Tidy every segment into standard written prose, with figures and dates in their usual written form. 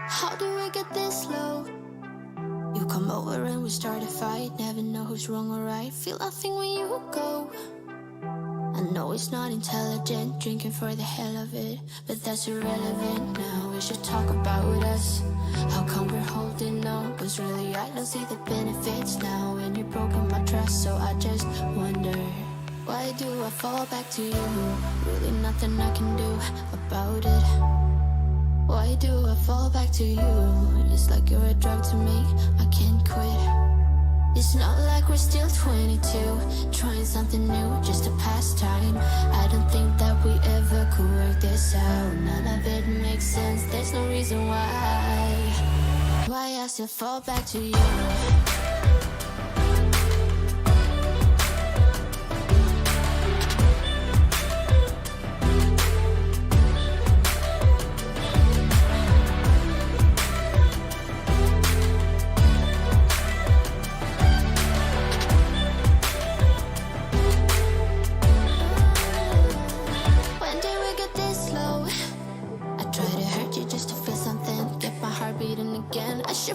How do we get this low? You come over and we start a fight. Never know who's wrong or right. Feel nothing when you go. I know it's not intelligent, drinking for the hell of it, but that's irrelevant now. We should talk about us. How come we're holding on? Was really I don't see the benefits now. When you've broken my trust, so I just wonder, why do I fall back to you? Really nothing I can do about it. Why do I fall back to you? It's like you're a drug to me, I can't quit. It's not like we're still 22, trying something new, just to pass time. I don't think that we ever could work this out. None of it makes sense, there's no reason why I still fall back to you.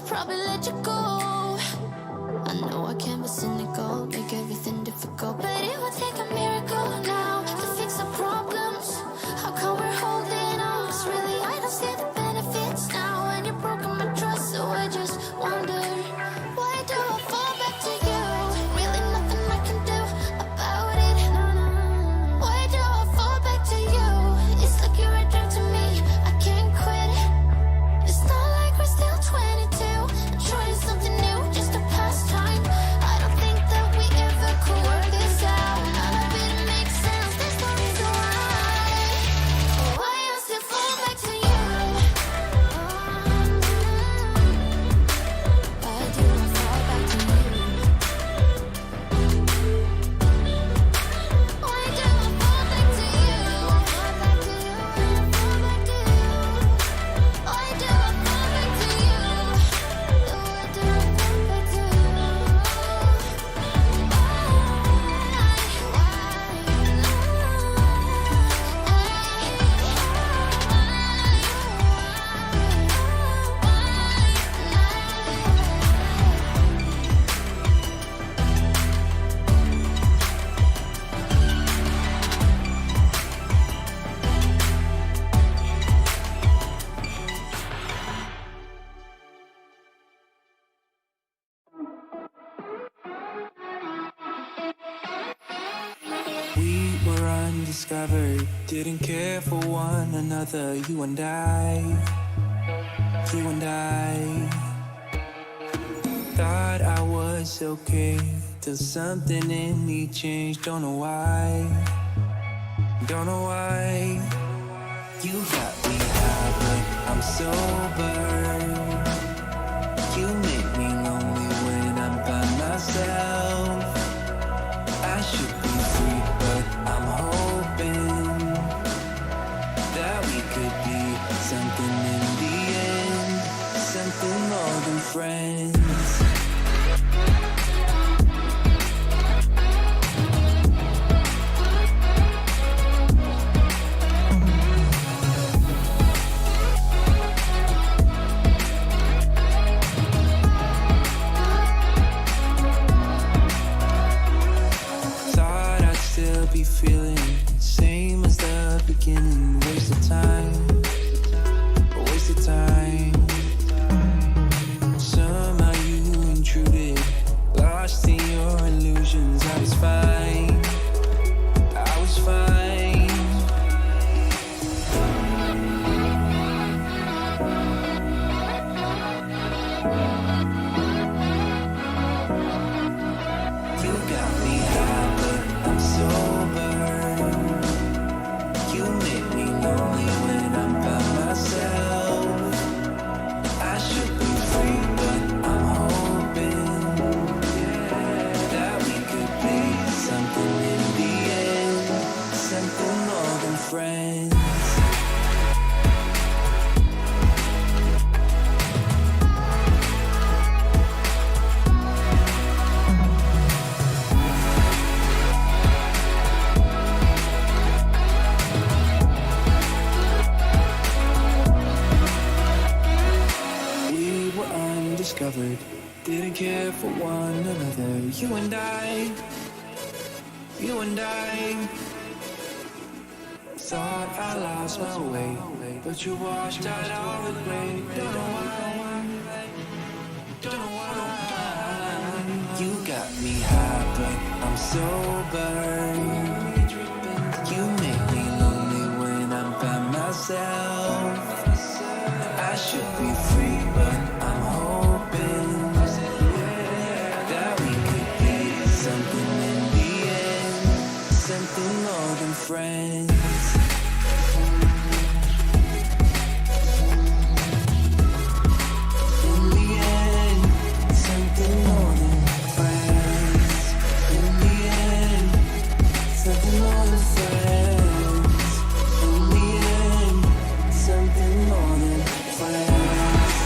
Probably let you go. I know I can be cynical, make everything difficult, but it would take a miracle now to fix the problems. How come we're holding on? 'Cause really I don't see the benefits now. And you've broken my trust, so I just wonder, why do I fall back to you? Really nothing I can do about it. Why do I fall back to you? It's like you're a drug to me, I can't quit. It's not like we're still 22, trying something new just to pass time. I don't think that we ever could work this out. None of it makes sense, there's no reason why I still fall back to you. Why do I fall back to you? Why do I fall back to you? Fall back to you, fall back to you. Why do I fall back to you? Why do I fall back to you? We were undiscovered, didn't care for one another, you and I. Thought I was okay, till something in me changed, don't know why. You got me high, but I'm sober. You make me lonely when I'm by myself. I should be free, but I'm hoping that we could be something in the end, something more than friends. discovered. Didn't care for one another. You and I. Thought I lost my way, but you washed out all the gray. Don't know why. You got me high, but I'm sober. You make me lonely when I'm by myself. I should be free, but I'm hoping that we could be something in the end, something more than friends. In the end, something more than friends. In the end, something more than friends. In the end, something more than friends.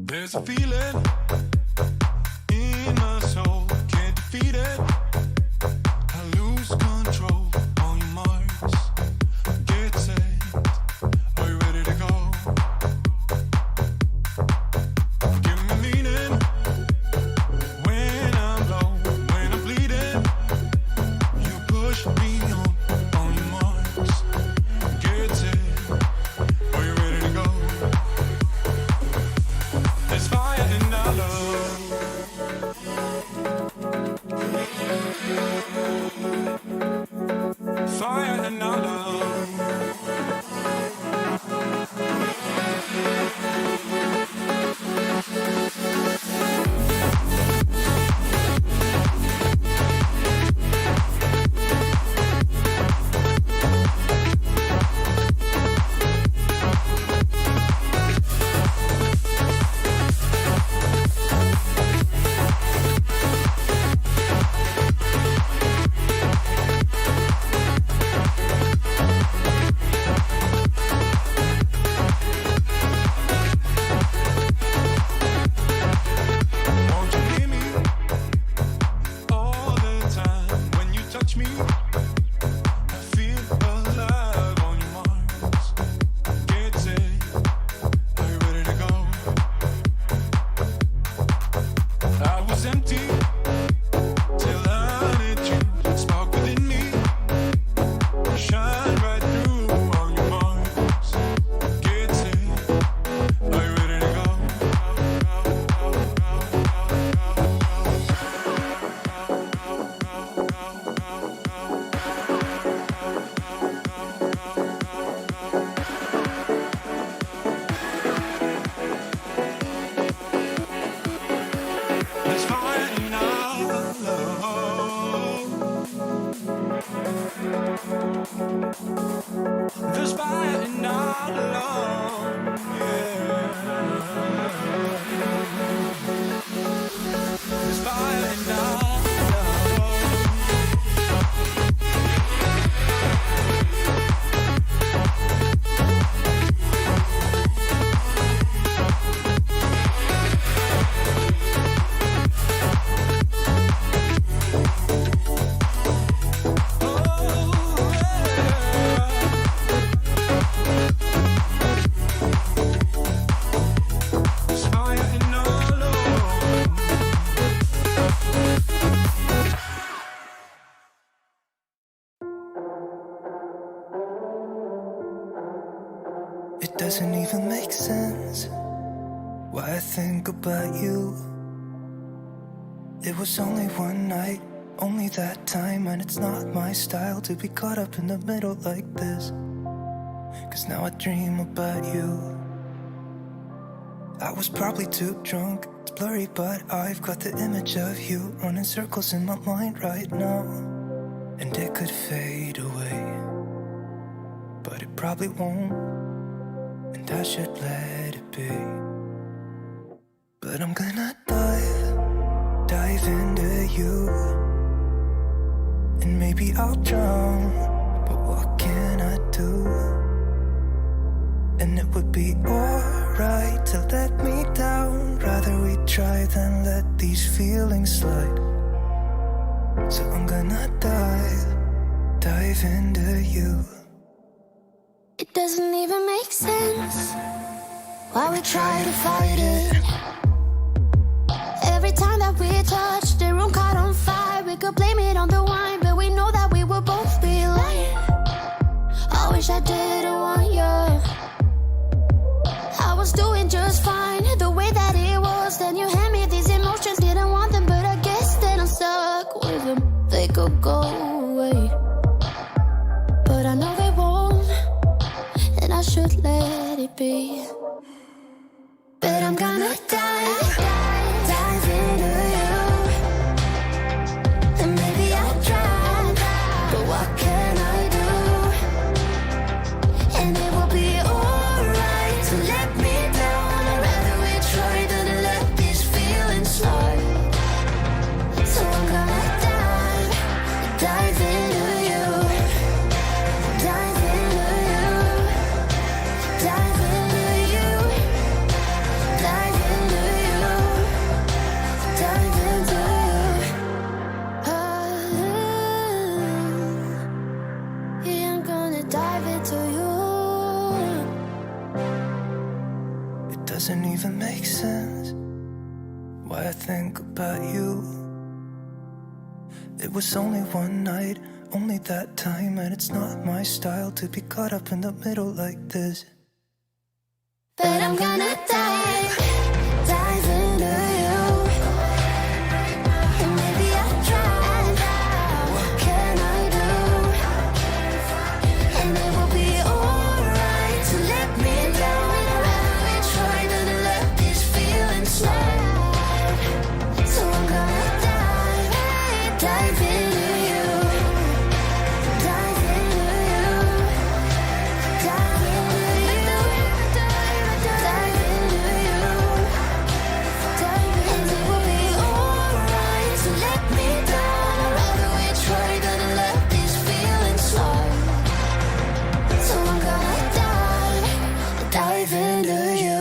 There's a feeling in my soul, can't defeat it. I lose control on your marks. Get set, are you ready to go? Give me meaning when I'm low, when I'm bleeding. You push me on your marks. Get set, are you ready to go? There's fire in our love. Fire in our love. Won't you hear me all the time when you touch me? I feel alive on your marks. Get set, are you ready to go? I was empty till I met you. Spark within me, shine right through on your marks. Get set, are you ready to go? There's fire in our love. There's fire in our love. Yeah. There's fire in our love. There's fire in our love. It doesn't even make sense why I think about you. It was only one night, only that time, and it's not my style to be caught up in the middle like this. 'Cause now I dream about you. I was probably too drunk, it's blurry, but I've got the image of you running circles in my mind right now. And it could fade away, but it probably won't. And I should let it be. But I'm gonna dive into you. And maybe I'll drown, but what can I do? And it would be alright to let me down. Rather we try than let these feelings slide. So I'm gonna dive into you. It doesn't even make sense why we try to fight it. Every time that we touch, the room caught on fire. We could blame it on the wine, but we know that we will both be lying. I wish I didn't want you. I was doing just fine, the way that it was. Then you hand me these emotions, didn't want them, but I guess that I'm stuck with them. They could go away, but I know they won't. And I should let it be. But I'm gonna dive into you. And maybe I'll try, but what can I do? And it will be alright to let me down. I'd rather we try than let these feelings slide. So I'm gonna dive into you. Dive into you. Dive into you. Dive into doesn't even make sense. Why I think about you. It was only one night, only that time, and it's not my style to be caught up in the middle like this. But I'm gonna dive into you. And maybe I'll try. What can I do? And it will be alright to let me down. We try to let these feelings slide. So I'm gonna dive into you. Dive into you. Dive into you. Dive into you. Dive into you. And it will be alright to let me down. Rather we try to let these feelings slide. So I'm gonna dive into you.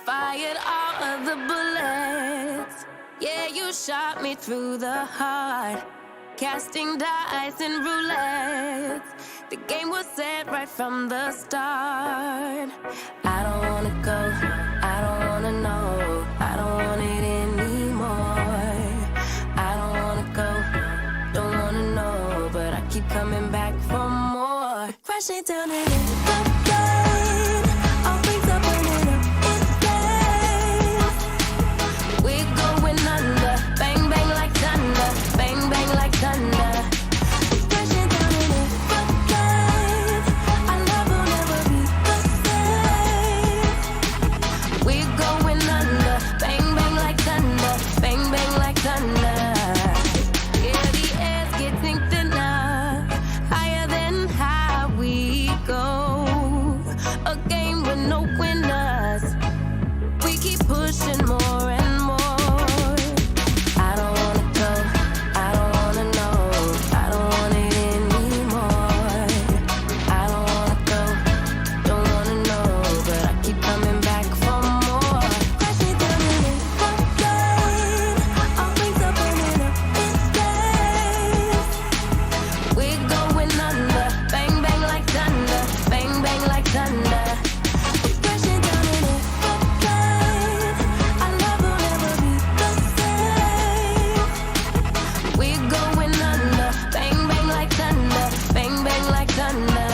Fired all of the bullets. Yeah, you shot me through the heart. Casting dice and roulette. The game was set right from the start. I don't wanna go, I don't wanna know, I don't want it in crashing down and in the rain. All things are burning up in flames. We're going under, bang bang like thunder, bang bang like thunder. Crashing down and in the rain. Our love will never be the same. We're going under, bang bang like thunder, bang bang like thunder. Yeah, the air's getting thinner, higher than high we go. A game with no winners. We keep pushing more and more. I don't wanna go, I don't wanna know, I don't want it anymore. I don't wanna go, don't wanna know, but I keep coming back for more. Crashing down in the rain, all things are burning up in flames. We're going under, bang bang like thunder, bang bang like thunder. Crashing down in the rain, our love will never be the same. We're going under, bang bang like thunder, bang bang like thunder.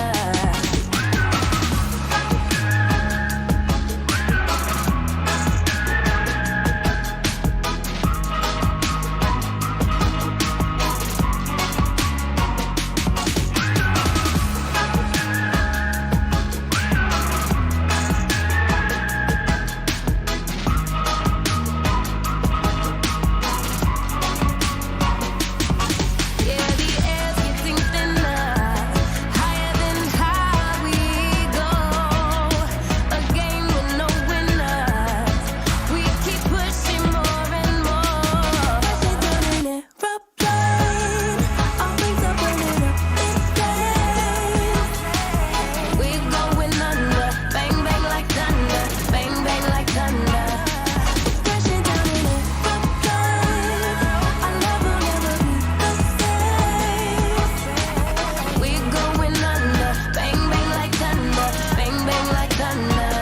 Yeah, the air's getting thinner, higher than high we go. A game with no winners. We keep pushing more and more. Crashing down in an aeroplane. All things are burning up in flames. We're going under, bang bang like thunder, bang bang like thunder. Crashing down in an aeroplane. Our love will never be the same. We're going under, bang bang like thunder, bang bang like thunder.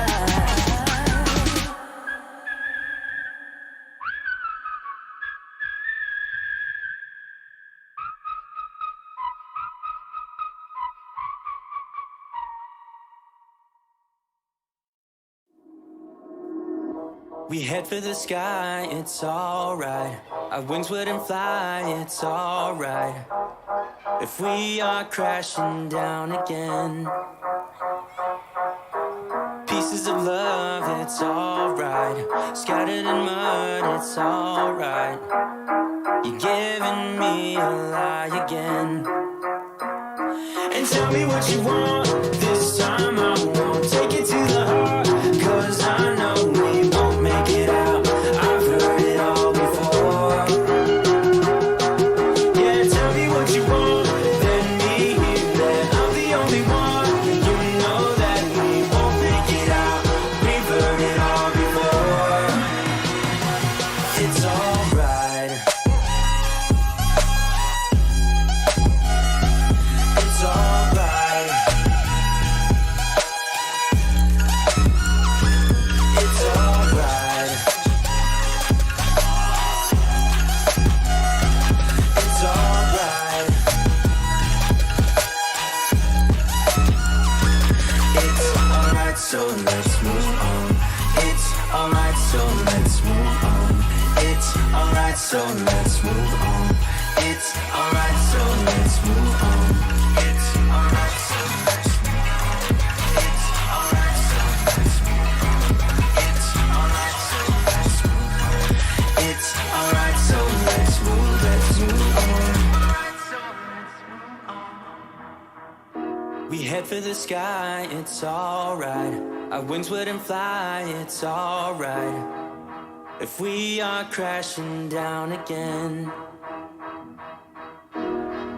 We head for the sky, it's alright. Our wings wouldn't fly, it's alright. If we are crashing down again, pieces of love, it's alright. Scattered in mud, it's alright. You're giving me a lie again. And tell me what you want, this time I won't take it to the heart. Cause I know we won't make it out, I've heard it all before. Yeah, tell me what you want, let me hear that I'm the only one. You know that we won't make it out, we've heard it all before. It's alright. It's alright. It's alright. It's alright. It's alright, so let's move on. It's alright, so let's move on. It's alright, so let's move on. It's alright, so let's move on. It's alright, so let's move on. It's alright, so let's move on. It's alright, so let's move on. It's alright, so let's move on. We head for the sky, it's alright. Our wings wouldn't fly, it's alright. If we are crashing down again,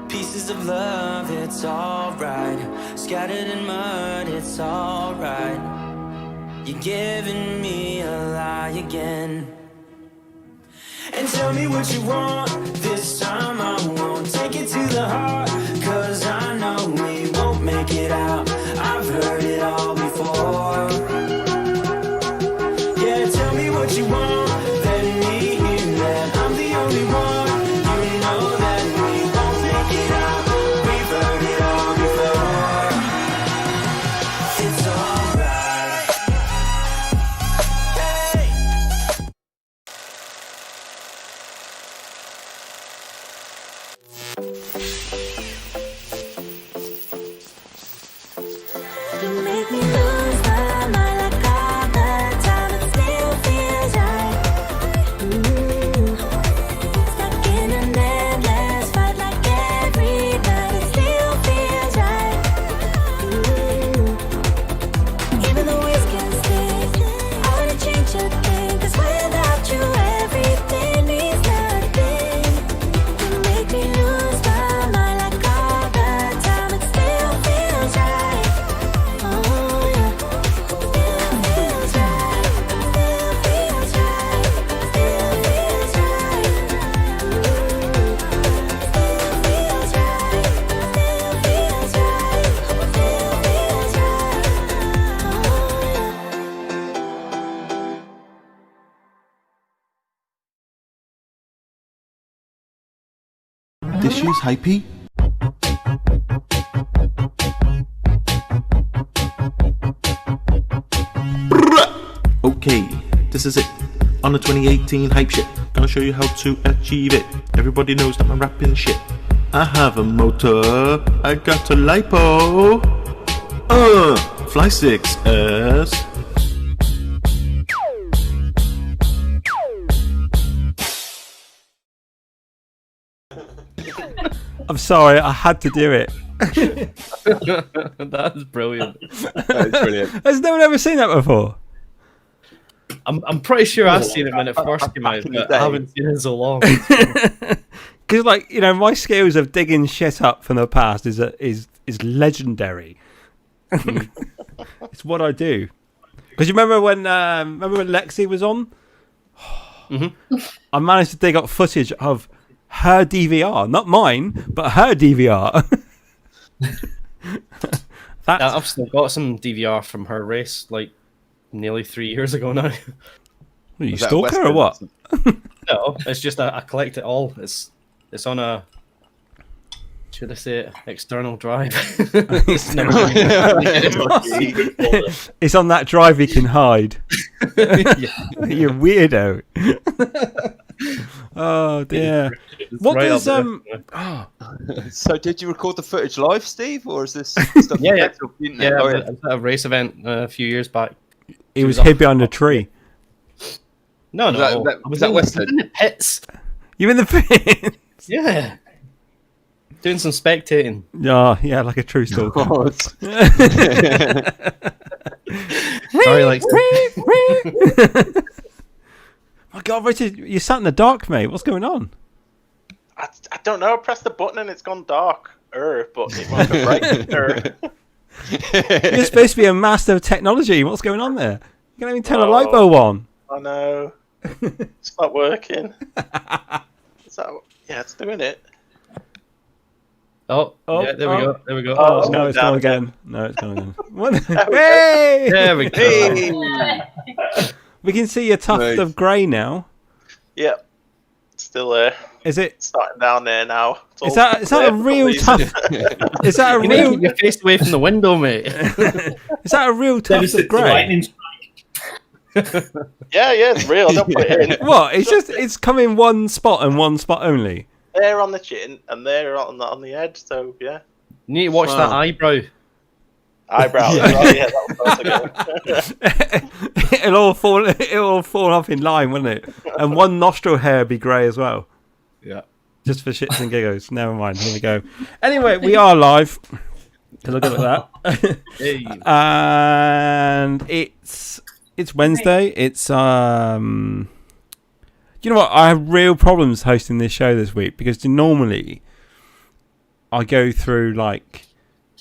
pieces of love, it's alright. Scattered in mud, it's alright. You're giving me a lie again. And tell me what you want, this time I won't take it to the heart. Cause I know we won't make it out, I've heard it all before. Yeah, tell me what you want, let me hear that I'm the only one. You know that we won't make it out, we've heard it all before. make me lose my mind like all the time. It still feels right. Stuck in an endless fight like every night. It still feels right. Even though we can stay, I wanna change a thing. 'Cause without you, everything means nothing. You make me lose my mind like all the time. It still feels right. Oh yeah, still feels right. Still feels right. Still feels right. Still feels right. Still feels right. Still feels right. Oh yeah. This year's HPI. Okay, this is it. On the 2018 hype shit. Gonna show you how to achieve it. Everybody knows that I'm rapping shit. I have a motor. I got a lipo. Fly 6S. I'm sorry, I had to do it. That is brilliant. That is brilliant. Has no one ever seen that before? I'm pretty sure I've seen it when it first came out, in the but day. I haven't seen it in so long. Because, like, you know, my skills of digging shit up from the past is legendary. It's what I do. Because you remember when Lexi was on? Mm-hmm. I managed to dig up footage of her DVR, not mine, but her DVR. I've still got some DVR from her race, like nearly 3 years ago now. What, you Was that stalk her or Western? what? No, it's just I collect it all. It's on a, should I say it, external drive. It's never It's on that drive you can hide. Yeah. You weirdo. Oh dear. It's What right does up there. So did you record the footage live, Steve, or is this stuff? Yeah. that's on the internet? Yeah, Oh, I was at a race event a few years back. He was hid behind a tree. No, Was no, that- I was that in, Western? in the pits. You in the pit? Yeah, doing some spectating. Yeah, like a true stalker. God. Sorry, like My God, Richard, you sat in the dark, mate. What's going on? I don't know. I pressed the button and it's gone dark. But it won't go bright. You're supposed to be a master of technology. What's going on there? You can't even turn a light Oh. bulb on. I know. It's not working. Yeah, it's doing it. oh, Oh, yeah, there we oh. go, there we go. Oh, No, it's down gone again. again. No, it's gone again. What? Hey! There we go. We can see your tuft Nice. of grey now. Yeah. It's still there. Is it? It's starting down there now. It's Is all that a clear for real some tuft? reason. Is that a You need to real? keep your face away from the window, mate. Is that a real tuft of grey? Yeah, it's real. Don't put it in. What? It's come in one spot and one spot only. There on the chin and there on the edge. So yeah, You need to watch that eyebrow. eyebrows. Right, yeah, that was good. It'll all fall off in line, won't it? And one nostril hair be grey as well. Yeah. Just for shits and giggles. Never mind. Here we go. Anyway, we are live. Look at that. Hey. And it's Wednesday. It's you know what? I have real problems hosting this show this week because normally I go through like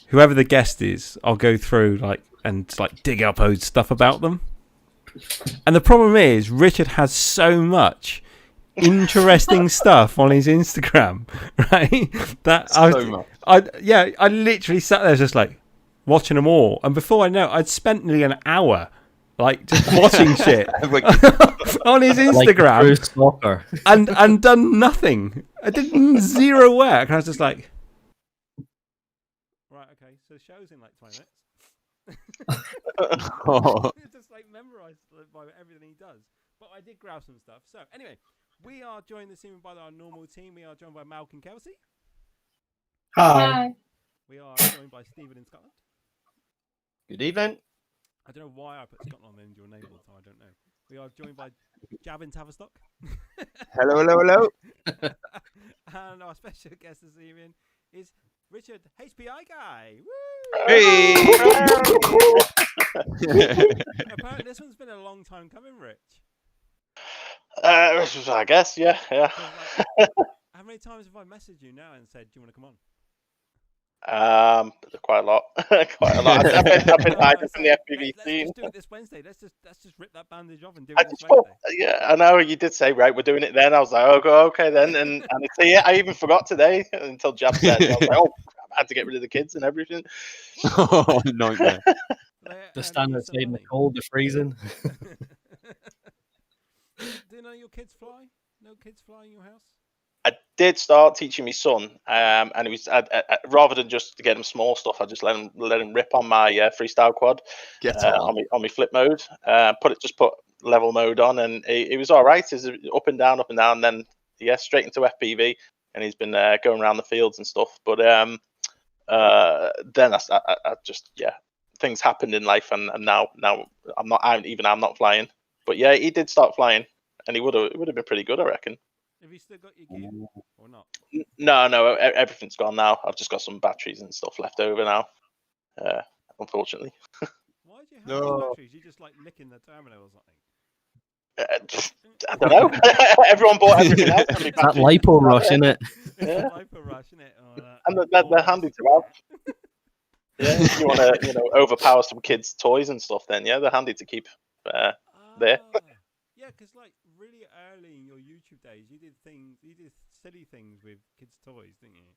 whoever the guest is, I'll go through and dig up old stuff about them. And the problem is Richard has so much interesting stuff on his Instagram, right? That I literally sat there just like watching them all, and before I know it, I'd spent nearly an hour like just watching shit on his Instagram and done nothing. I did zero work, and I was just like, right, okay, so the show's in like 20 minutes. Just like memorised by everything he does. But I did grab some stuff. So anyway, we are joined this evening by our normal team. We are joined by Malcolm Kelsey. Hi. We are joined by Stephen in Scotland. Good evening. I don't know why I put Scotland in your name all the time. I don't know. We are joined by Gavin Tavistock. Hello. And our special guest this evening is Richard HPI Guy. Woo! Hey! Apparently, this one's been a long time coming, Rich. I guess, yeah. 'Cause, like, how many times have I messaged you now and said, "Do you want to come on?" Quite a lot. Quite a lot. I've been hiding from the FPV Let's scene. just do it this Wednesday. Let's just rip that bandage off and do I it this just thought, Wednesday. yeah, I know you did say right. We're doing it then. I was like, oh, okay then. And see, I even forgot today until Jab said. I was like, oh, I had to get rid of the kids and everything. Oh, nightmare. The stand outside in the cold, the freezing. Do none of your kids fly? No kids fly in your house? I did start teaching my son, and it was rather than just to get him small stuff, I just let him rip on my freestyle quad on my flip mode. Put level mode on, and it was all right. It's up and down, and then straight into FPV, and he's been going around the fields and stuff. But then I just things happened in life, and now I'm not flying. But yeah, he did start flying, and it would have been pretty good, I reckon. Have you still got your gear or not? No, everything's gone now. I've just got some batteries and stuff left over now. Unfortunately. Why do you have these batteries? You just like licking the terminal or something? I don't know. Everyone bought everything else. That lipo rush, isn't it? Yeah. Lipo rush, isn't it? And they're handy to have. Yeah, if you want to, overpower some kids' toys and stuff, then they're handy to keep there. Yeah, because like really early in your YouTube days, you did silly things with kids' toys, didn't you?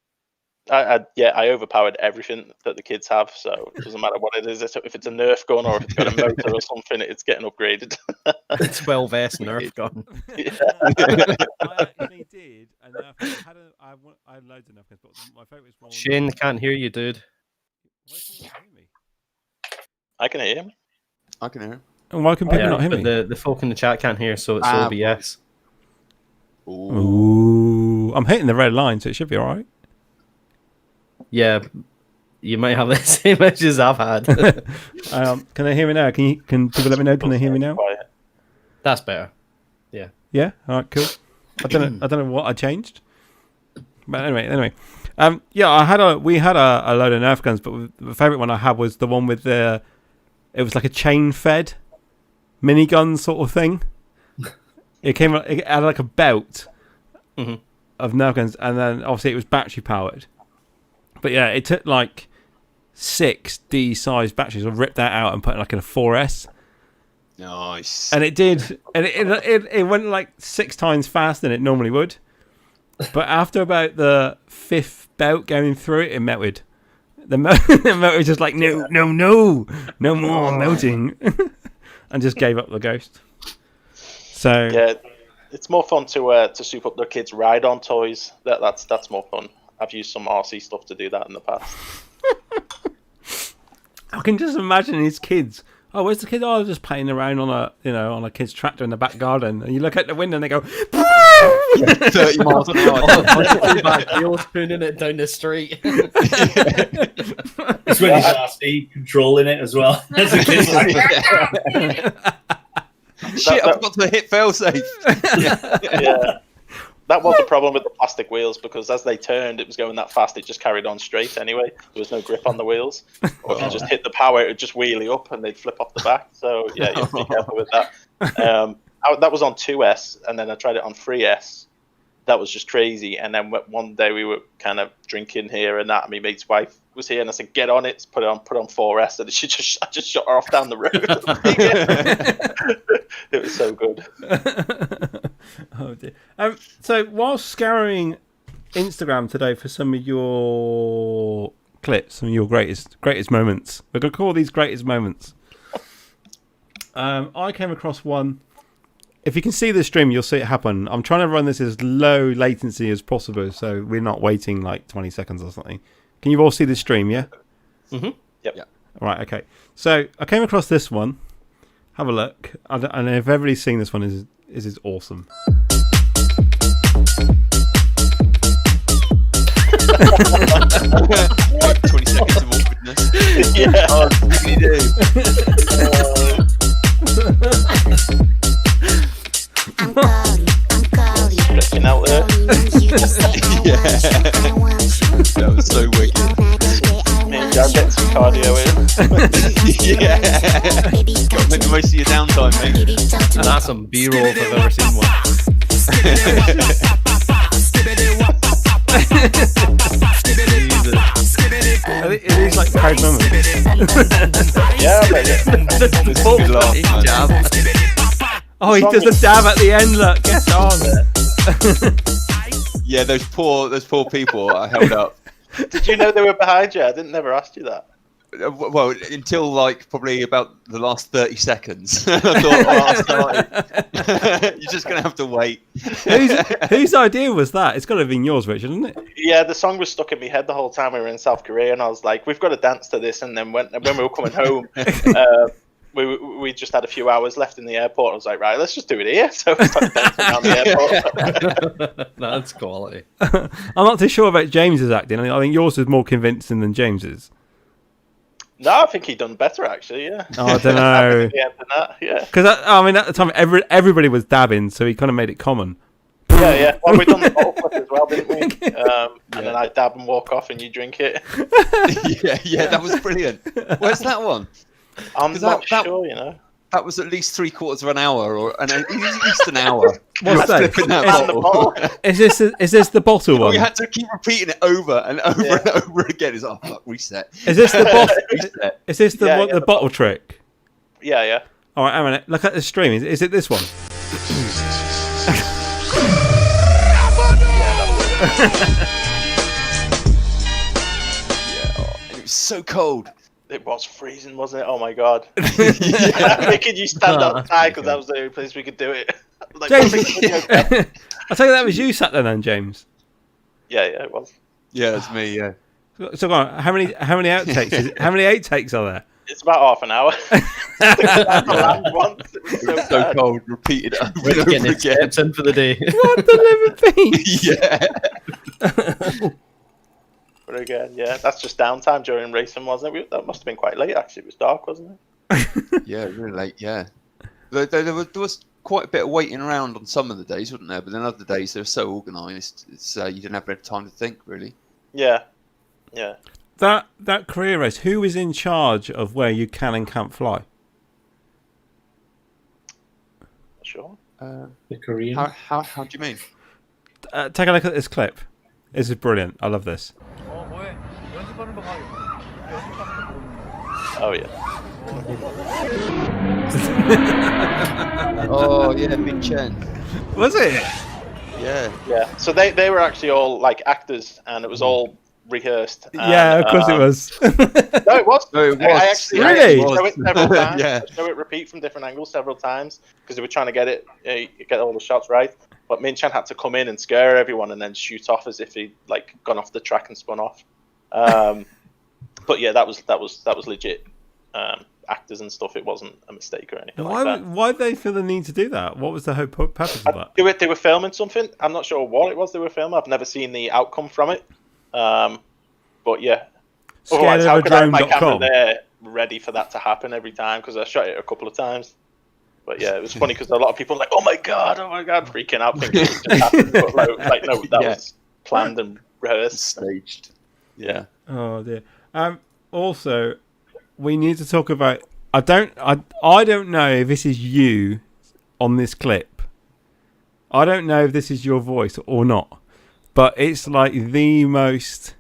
I overpowered everything that the kids have, so it doesn't matter what it is. If it's a Nerf gun or if it's got a motor or something, it's getting upgraded. 12S Nerf gun. I actually did, and I had loads of Nerf guns, but my favourite was one. Shane, can't hear you, dude. Why can't you hear me? I can hear him. I can hear him. And why can people not hear me? The folk in the chat can't hear, so it's OBS. Ooh, I'm hitting the red line, so it should be all right. Yeah, you might have the same issues I've had. Can they hear me now? Can people let me know? Can they hear me now? That's better. Yeah. Yeah. All right. Cool. I don't know what I changed, but anyway. We had a load of Nerf guns, but the favourite one I had was the one with it was like a chain fed minigun sort of thing. It had like a belt of Nerf guns, and then obviously it was battery powered. But yeah, it took like 6 D-sized batteries. I ripped that out and put it like in a 4S. Nice. And it did, and it went like 6 times faster than it normally would. But after about the 5th belt going through it, it melted. The motor was just like, no more melting, and just gave up the ghost. So yeah, it's more fun to soup up their kids' ride-on toys. That's more fun. I've used some RC stuff to do that in the past. I can just imagine his kids. Oh, where's the kid? Oh, just playing around on a kid's tractor in the back garden, and you look out the window and they go 30 miles an hour. Wheels pulling it down the street. It's when he's RC controlling it as well. As a kid's like, Shit, I forgot to hit failsafe. Yeah. That was the problem with the plastic wheels, because as they turned, it was going that fast, it just carried on straight anyway. There was no grip on the wheels. Or if you just hit the power, it would just wheelie up and they'd flip off the back. So, yeah, you have to be careful with that. That was on 2S, and then I tried it on 3S. That was just crazy. And then one day we were kind of drinking here and that, and my mate's wife was here, and I said, get on it, put on 4S, and I just shot her off down the road. It was so good. Oh dear. So while scouring Instagram today for some of your clips, some of your greatest moments, we're gonna call these greatest moments. I came across one. If you can see the stream, you'll see it happen. I'm trying to run this as low latency as possible, so we're not waiting like 20 seconds or something. Can you all see the stream? Yeah. Yep. All right. Okay. So I came across this one. Have a look. And if everybody's seen this one, is awesome. 20 seconds of awkward goodness. Yeah. Oh, you do. I'm calling. Stretching out there. That was so wicked. Me and Dad get some cardio in. Yeah. Gotta make the most of your downtime, mate. And that's some B-roll if I've ever seen one. It is like proud moment. Yeah, mate. Good laugh, man. Oh, he does a dab at the end. Look, get on. Yeah, those poor people I held up. Did you know they were behind you? I never asked you that. Well, until like probably about the last 30 seconds. I thought, I started. You're just gonna have to wait. Whose idea was that? It's got to have been yours, Richard, isn't it? Yeah, the song was stuck in my head the whole time we were in South Korea, and I was like, we've got to dance to this. And then when we were coming home, we just had a few hours left in the airport. I was like, right, let's just do it here. So we started dancing around the airport. That's quality. I'm not too sure about James's acting. I think yours was more convincing than James's. No, I think he done better actually. Yeah. Oh, I don't know. Yeah. Because I mean, at the time, everybody was dabbing, so he kind of made it common. Yeah. Well, we done the bottle flip as well, didn't we? And then I dab and walk off, and you drink it. yeah, that was brilliant. Where's that one? I'm not sure, you know. That was at least 3/4 of an hour, or at least an hour. What's that? Bottle. Is this the bottle one? We had to keep repeating it over and over and over again. It's fuck, reset. Is this the bottle? Reset. Is this the bottle trick? Yeah. All right, Aaron, look at the stream. Is it this one? It was so cold. It was freezing, wasn't it? Oh my god! Making you stand outside because that was the only place we could do it. Like, James, I tell you that was you sat there then, James. Yeah, it was. Yeah, it's me. Yeah. So go on. How many outtakes? How many outtakes are there? It's about half an hour. Once. It was So cold. Repeated over and over Getting his again. steps in for the day. What the living beast? Yeah. But again, yeah, that's just downtime during racing, wasn't it? That must have been quite late, actually. It was dark, wasn't it? Yeah, really late. Yeah. There was quite a bit of waiting around on some of the days, wasn't there? But then other days they're so organised, it's you didn't have enough time to think, really. Yeah. That career race. Who is in charge of where you can and can't fly? Sure. The Korean. How do you mean? Take a look at this clip. This is brilliant. I love this. Oh yeah. Oh yeah, Big Chen. Was it? Yeah. So they were actually all like actors, and it was all rehearsed. And, Yeah, of course it was. No, it was. No, it was. I actually Really? show it several times. Yeah. Show it repeat from different angles several times because they were trying to get all the shots right. But Min Chen had to come in and scare everyone and then shoot off as if he'd like gone off the track and spun off. But yeah, that was legit. Actors and stuff. It wasn't a mistake or anything like that. Why did they feel the need to do that? What was the whole purpose of that? They were filming something. I'm not sure what it was they were filming. I've never seen the outcome from it. But yeah. Otherwise, how could I have my camera there ready for that to happen every time? Because I shot it a couple of times. But yeah, it was funny because a lot of people were like, oh my god, freaking out thinking it just happened. But like no, that was planned and rehearsed. Staged. Yeah. Oh dear. Also, we need to talk about. I don't know if this is you on this clip. I don't know if this is your voice or not, but it's like the most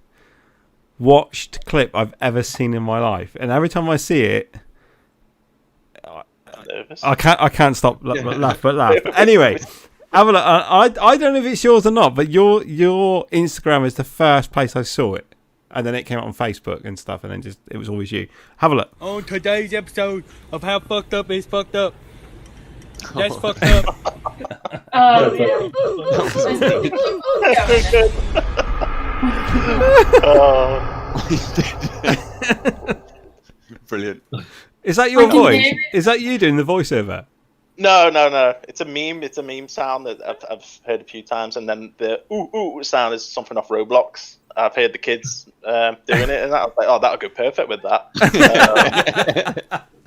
watched clip I've ever seen in my life, and every time I see it, I can't stop laugh. Anyway, have a look. I don't know if it's yours or not, but your Instagram is the first place I saw it. And then it came out on Facebook and stuff, and then it was always you. Have a look. On today's episode of How Fucked Up Is Fucked Up. That's fucked up. Brilliant. Is that your voice? Is that you doing the voiceover? No. It's a meme. It's a meme sound that I've heard a few times, and then the ooh sound is something off Roblox. I've heard the kids doing it, and I was like, oh, that'll go perfect with that.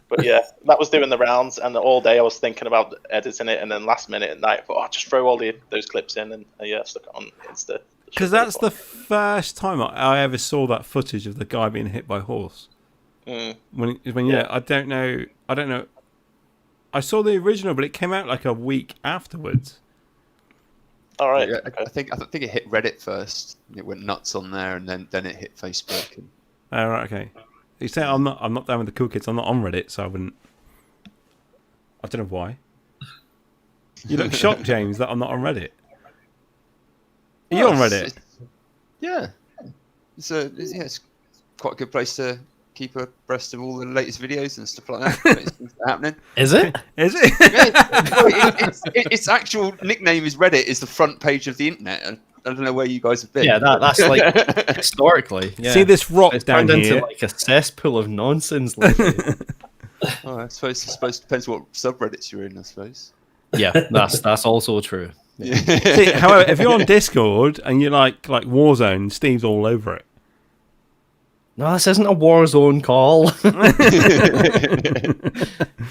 But yeah, that was doing the rounds, and all day I was thinking about editing it, and then last minute at night, I thought, just throw all those clips in, and stuck it on Insta. Because that's the first time I ever saw that footage of the guy being hit by a horse. I don't know. I saw the original, but it came out like a week afterwards. All right. Yeah, I think it hit Reddit first. It went nuts on there, and then it hit Facebook. Oh, right, okay. You say I'm not down with the cool kids. I'm not on Reddit, so I wouldn't. I don't know why. You look shocked, James, that I'm not on Reddit. Are you on Reddit? Yeah. It's quite a good place to keep abreast of all the latest videos and stuff like that. It's happening. Is it? Is it? Yeah. Its actual nickname is Reddit. Is the front page of the internet. I don't know where you guys have been. Yeah, that's like historically. Yeah. See this rock it's down turned here? into like a cesspool of nonsense lately. I suppose it depends what subreddits you're in. I suppose. Yeah, that's also true. Yeah. See, however, if you're on Discord and you like Warzone, Steve's all over it. No, this isn't a Warzone call.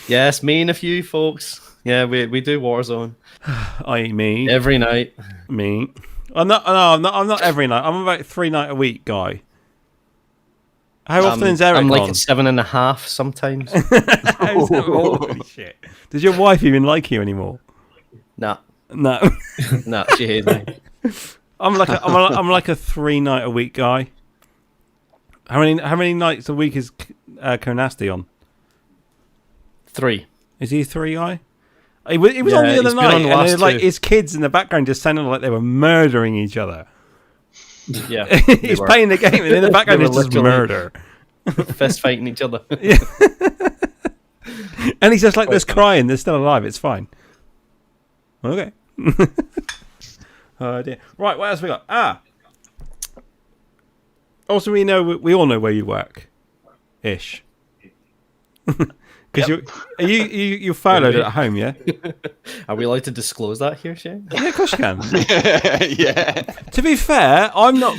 Yes, me and a few folks. Yeah, we do Warzone. I.e. me. Every night. Me. I'm not every night. I'm about 3 nights a week guy. How often is Eric I'm like on? at 7.5 sometimes. Holy shit. Does your wife even like you anymore? Nah. No. Nah, she hates me. I'm like a 3 night a week guy. How many nights a week is Konasti on? 3. Is he a 3 guy? He was on the other night, and it, like his kids in the background just sounded like they were murdering each other. Yeah, he's playing the game, and in the background is just murder, fist fighting each other. Yeah. And he's just like, "There's crying. They're still alive. It's fine." Okay. Oh dear. Right, what else we got? Also, we all know where you work, ish. Because you're furloughed at home, yeah? Are we allowed to disclose that here, Shane? Yeah, of course you can. Yeah. To be fair, I know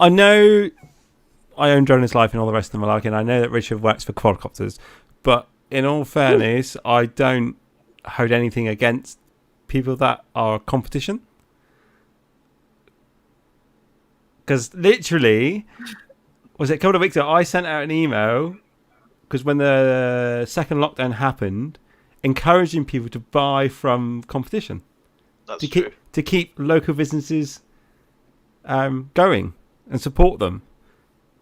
I own Droneislife and all the rest of them alike, and I know that Richard works for quadcopters, but in all fairness, I don't hold anything against people that are competition. Because literally, was it a couple of weeks ago, I sent out an email, because when the second lockdown happened, encouraging people to buy from competition. That's true. To keep local businesses going and support them.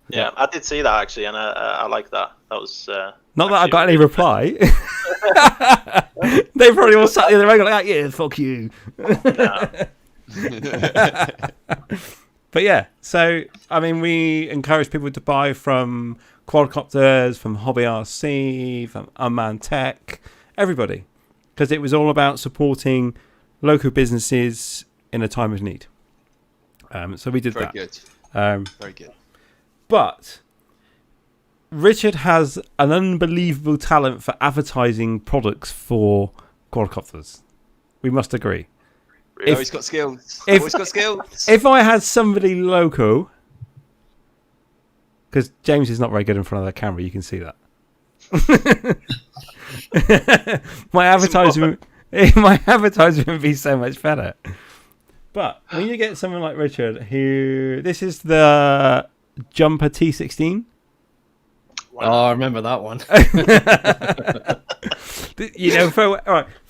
Yeah, I did see that actually, and I like that. That was not that I got any reply. They probably all sat the other way like, yeah, fuck you. But yeah, so I mean, we encourage people to buy from quadcopters, from Hobby RC, from Unmanned Tech, everybody, because it was all about supporting local businesses in a time of need. So we did that. Very good. Very good. But Richard has an unbelievable talent for advertising products for quadcopters. We must agree. He's got skills. Always got skills. If I had somebody local, because James is not very good in front of the camera, you can see that. my advertisement would be so much better. But when you get someone like Richard, this is the Jumper T16. Wow. Oh, I remember that one. For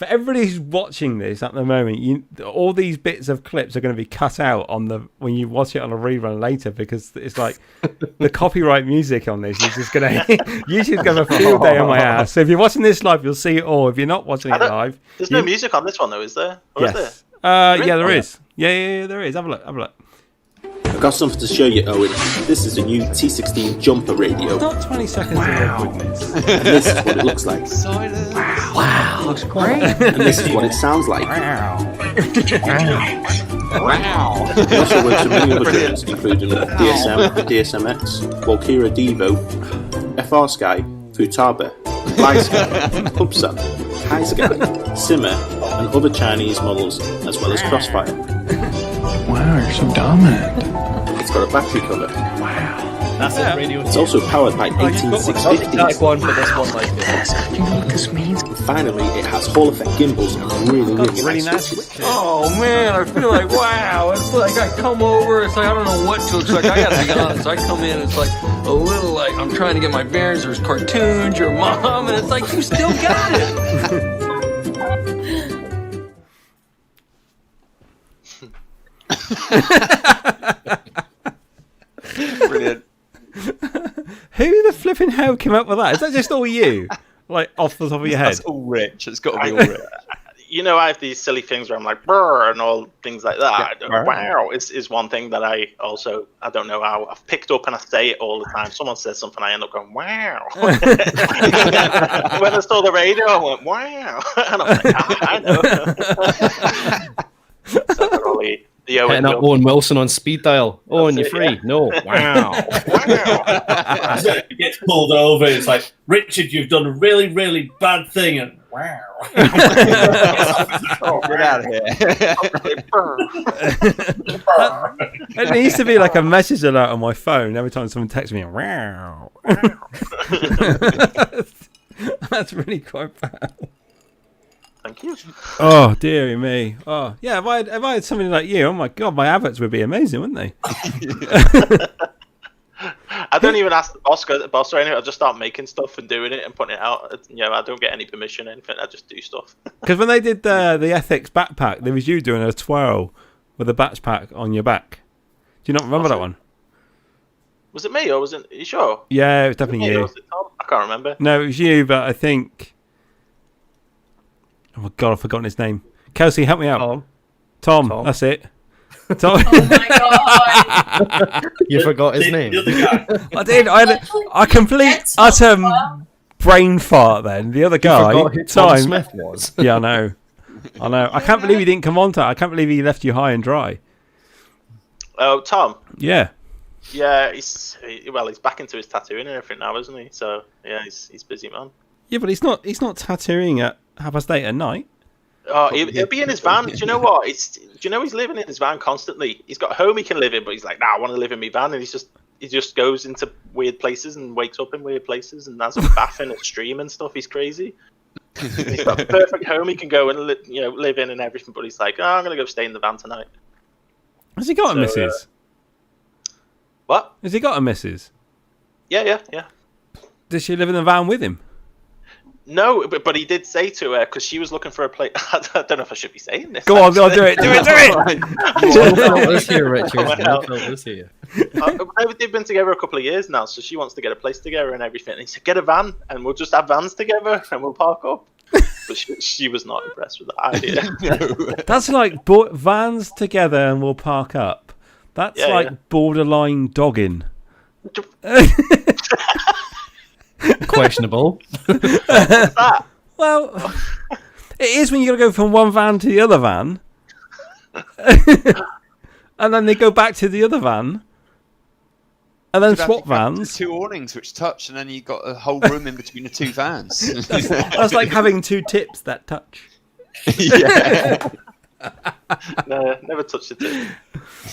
everybody who's watching this at the moment, all these bits of clips are going to be cut out when you watch it on a rerun later, because it's like the copyright music on this is just going to YouTube's going to have a field day on my ass. So if you're watching this live, you'll see it all. If you're not watching it live, there's no music on this one though, is there? Or yes. Is there? Yeah, there is. Yeah, there is. Have a look. I've got something to show you, Owen. This is a new T16 jumper radio. Not 20 seconds of goodness. And this is what it looks like. Silence. Wow, looks great. And this is what it sounds like. Wow. It also works with many other drones, including DSM, DSMX, Walkira Devo, FR Sky, Futaba, Fly Sky, Hubsat, Kai Sky, Simmer, and other Chinese models, as well as Crossfire. Wow, you're so dominant. It's got a battery cover. That's it, radio. It's also powered by 18650s. One for this one, like Do you know what this means? And finally, it has Hall effect gimbals and really nice switches. Oh man, I feel like wow. It's like I come over. It's like I don't know what to expect. I gotta be honest. I come in. It's like a little like I'm trying to get my bearings. There's cartoons, your mom, and it's like you still got it. Brilliant. Who the flipping hell came up with that? Is that just all you? Like off the top of your head? That's all Rich. It's got to be all Rich. You know, I have these silly things where I'm like, brr, and all things like that. Yeah, wow is one thing that I don't know how, I've picked up and I say it all the time. Someone says something, I end up going, wow. When I saw the radio, I went, wow. And I'm like, I know. So probably the hitting up Owen Wilson on speed dial. Oh, and you're free. Yeah. No. Wow. It gets pulled over. It's like, Richard, you've done a really, really bad thing. And wow. Oh, get out of here. It needs to be like a message alert on my phone every time someone texts me. Wow. That's really quite bad. Thank you. Oh, dearie me. Oh, yeah. If I had somebody like you, oh my God, my adverts would be amazing, wouldn't they? I don't even ask the boss or anything. I just start making stuff and doing it and putting it out. You know, I don't get any permission or anything. I just do stuff. Because when they did the Ethics backpack, there was you doing a twirl with a backpack on your back. Do you not remember that one? Was it me or was it? Are you sure? Yeah, it was definitely you. Was it Tom? I can't remember. No, it was you, but I think. Oh my God, I've forgotten his name. Kelsey, help me out. Tom. That's it. Tom. Oh my God. You forgot his name. I did. I complete utter brain fart then. The other guy. You forgot who Tom Smith was. Yeah, I know. I can't believe he didn't come on to it. I can't believe he left you high and dry. Oh, Tom. Yeah. Yeah, he's back into his tattooing and everything now, isn't he? So yeah, he's busy, man. Yeah, but he's not tattooing at 8:30 at night. Oh, he'll be in his van. Do you know what? Do you know he's living in his van constantly? He's got a home he can live in, but he's like, nah, I want to live in my van, and he just goes into weird places and wakes up in weird places and has a bath in a stream and stuff. He's crazy. He's got a perfect home he can go and live in and everything, but he's like, oh, I'm gonna go stay in the van tonight. Has he got a missus? What? Has he got a missus? Yeah. Does she live in the van with him? No, but he did say to her, because she was looking for a place. I don't know if I should be saying this. Go on, do it. Let's hear Richard. Let's hear. They've been together a couple of years now, so she wants to get a place together and everything. And he said, get a van, and we'll just have vans together, and we'll park up. But she was not impressed with that idea. No. That's like vans together and we'll park up. That's borderline dogging. Questionable. Well, it is when you got to go from one van to the other van, and then they go back to the other van, and then swap vans. Two awnings which touch, and then you got a whole room in between the two vans. That's like having two tips that touch. Yeah. No, never touched the tip.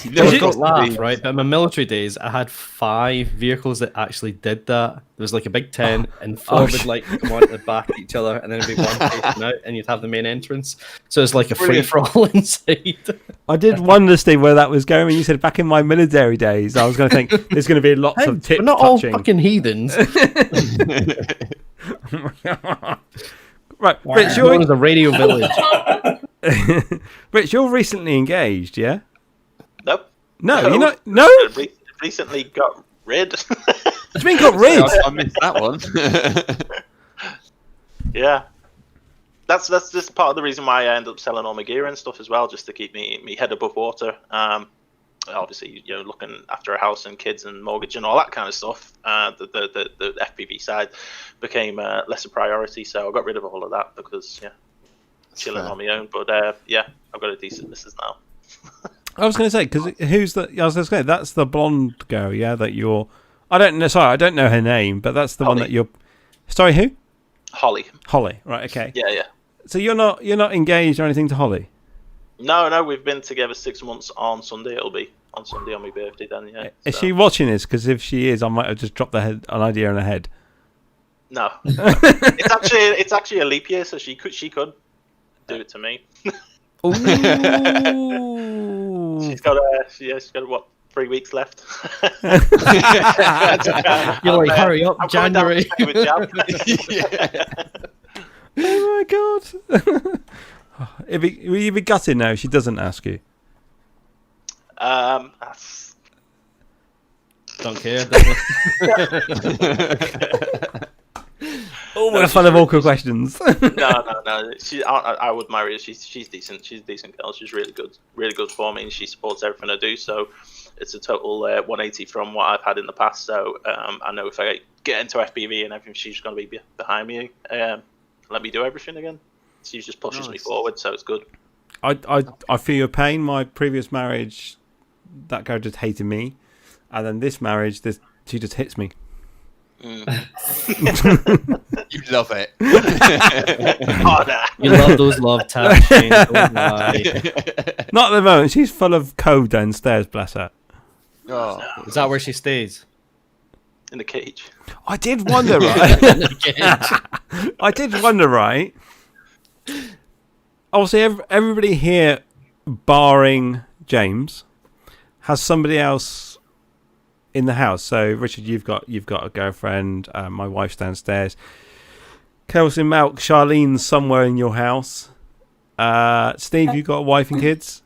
You don't laugh, right? But in my military days, I had 5 vehicles that actually did that. There was like a big tent, and 4 would like come onto the back of each other, and then it'd be one facing out, and you'd have the main entrance. So it's like a free for all inside. I did wonder, Steve, where that was going. When you said back in my military days, I was going to think there's going to be lots of tips. We're not touching. all fucking heathens. Right, wow. Rich, you're in the radio village. Rich, you're recently engaged, yeah? Nope. No, you're not. No. Recently got rid. It's been got rid. I missed that one. Yeah, that's just part of the reason why I end up selling all my gear and stuff as well, just to keep me head above water. Obviously, looking after a house and kids and mortgage and all that kind of stuff. The FPV side became less a priority, so I got rid of all of that because chilling on my own. But I've got a decent missus now. I was going to say, because who's the? I was going to say that's the blonde girl, yeah. That you're. I don't know. Sorry, I don't know her name, but that's the Holly. one that you're. Sorry, who? Holly. Holly. Right. Okay. Yeah. So you're not engaged or anything to Holly? No, we've been together 6 months on Sunday. It'll be on Sunday on my birthday then, yeah. Is she watching this? Because if she is, I might have just dropped an idea in her head. No. it's actually a leap year, so she could do it to me. Ooh. She's got what, 3 weeks left. You're like, hurry up, I'm coming down January. to stay with Jam. Oh my god. Will you be gutted now if she doesn't ask you? Don't care. Oh, we're full of awkward questions. No. I would marry her. She's decent. She's a decent girl. She's really good for me, and she supports everything I do. So it's a total 180 from what I've had in the past. So I know if I get into FPV and everything, she's going to be behind me. Let me do everything again. She just pushes me forward, so it's good. I feel your pain. My previous marriage, that girl just hated me, and then this marriage, she just hits me. You love it. You love those love taps, Shane. Don't lie. Not at the moment. She's full of code downstairs, bless her. Oh. Is that where she stays? In the cage. I did wonder, right? I did wonder, right? Obviously, everybody here, barring James, has somebody else in the house. So, Richard, you've got a girlfriend. My wife's downstairs. Kelsey, Malk, Charlene's somewhere in your house. Steve, you got a wife and kids.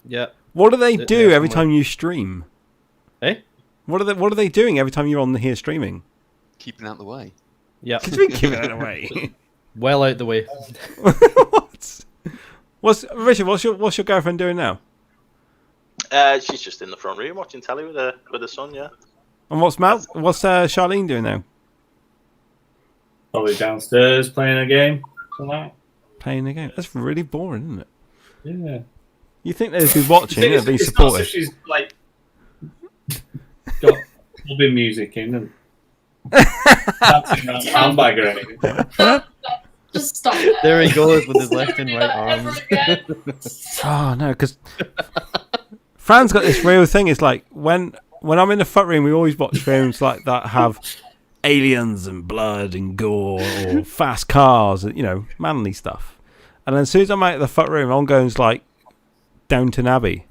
Yeah. What do they do every time you stream? Eh? What are they doing every time you're on here streaming? Keeping out the way. Yeah. Keeping out the way. Well out the way. Richard? What's your girlfriend doing now? She's just in the front room watching telly with her son. Yeah. And what's Charlene doing now? Probably downstairs playing a game. Playing a game. That's really boring, isn't it? Yeah. You think they'd be watching? They'd be it's supportive. not so she's like got clubbing music in and dancing around handbag or anything. Just stop that. There he goes with his left and right arms. Oh no, because Fran's got this real thing. It's like when I'm in the foot room, we always watch films like that have aliens and blood and gore or fast cars, manly stuff. And then as soon as I'm out of the foot room, I'm going like Downton Abbey,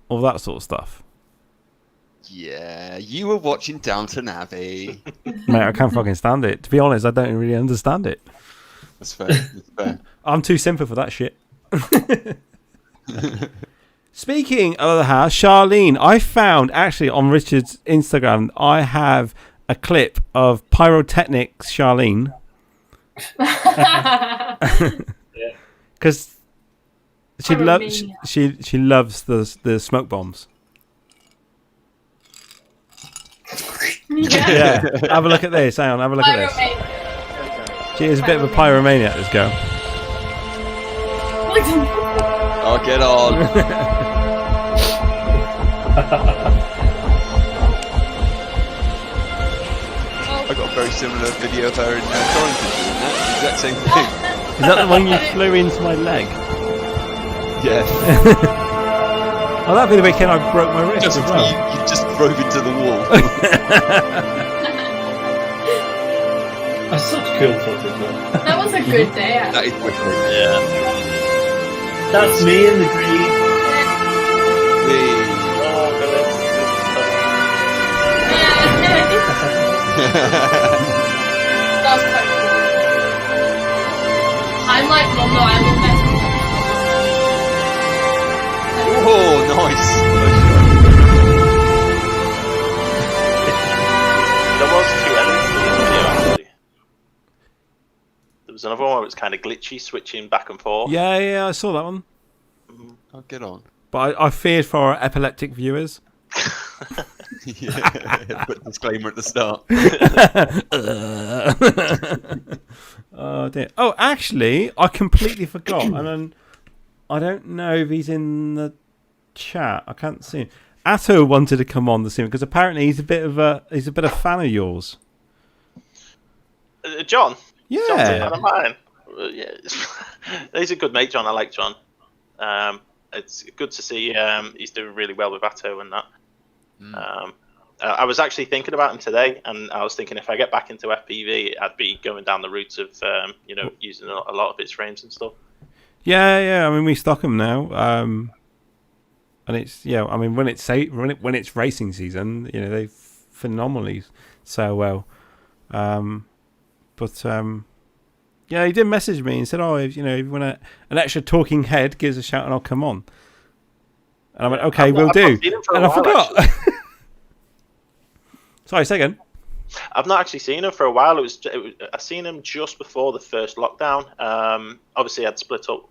all that sort of stuff. Yeah, you were watching Downton Abbey. Mate, I can't fucking stand it. To be honest, I don't really understand it. That's fair. I'm too simple for that shit. Speaking of the house, Charlene, I found actually on Richard's Instagram, I have a clip of pyrotechnics Charlene. Because she loves the smoke bombs. Yeah. Have a look at this. Hang on, have a look at this. She is a bit of a pyromaniac, this girl. Oh, get on. I got a very similar video of her in Torrington doing that. The exact same thing. Is that the one you flew into my leg? Yeah. Oh, that'd be the weekend I broke my wrist as well. You just drove into the wall. That's such cool footage, though. That was a good day. That is wicked. Yeah. That's me in the green. That was quite cool. I'm like, Mom, no, I live next to Oh, nice. There was 2 elements to this video, actually. There was another one where it was kind of glitchy, switching back and forth. Yeah, I saw that one. I'll get on. But I feared for our epileptic viewers. Yeah, put disclaimer at the start. Oh dear. Oh, actually, I completely forgot, and then I don't know if he's in the chat. I can't see him. Atto wanted to come on the scene because apparently he's a bit of a fan of yours. John. Yeah. John's a fan of mine. yeah, he's a good mate, John. I like John. It's good to see he's doing really well with Atto and that. I was actually thinking about him today, and I was thinking if I get back into FPV, I'd be going down the route of using a lot of its frames and stuff. Yeah. I mean, we stock them now, and it's I mean, when it's racing season, they phenomenally sell well. Yeah, he did message me and said, "Oh, if you want an extra talking head, give us a shout and I'll come on." And I went, "Okay, we'll do." And I forgot. Sorry, say again. I've not actually seen him for a while. I seen him just before the first lockdown. Obviously, I'd split up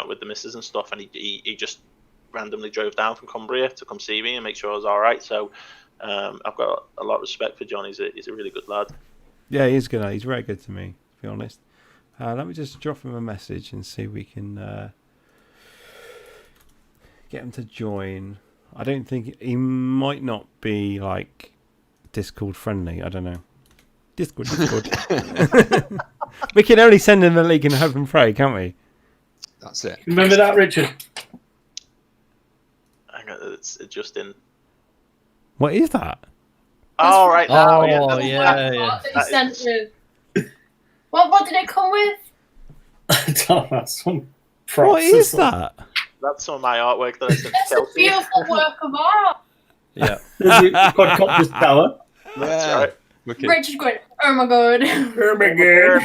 with the missus and stuff, and he just randomly drove down from Cumbria to come see me and make sure I was all right. So I've got a lot of respect for John. He's a really good lad. Yeah, he's good. He's very good to me, to be honest. Let me just drop him a message and see if we can get him to join. I don't think he might not be like Discord friendly. I don't know. Discord. We can only send him the link and hope and pray, can't we? That's it. Remember that, Richard? Hang on, it's just in. What is that? Oh, right now. Oh, yeah. That you sent with. What did it come with? That's some props. What is that? That's some of my artwork that I sent to It's a Kelsey. beautiful work of art. Yeah. Quadcopter's tower. That's right. Wicked. Richard going, oh my god. Oh my god.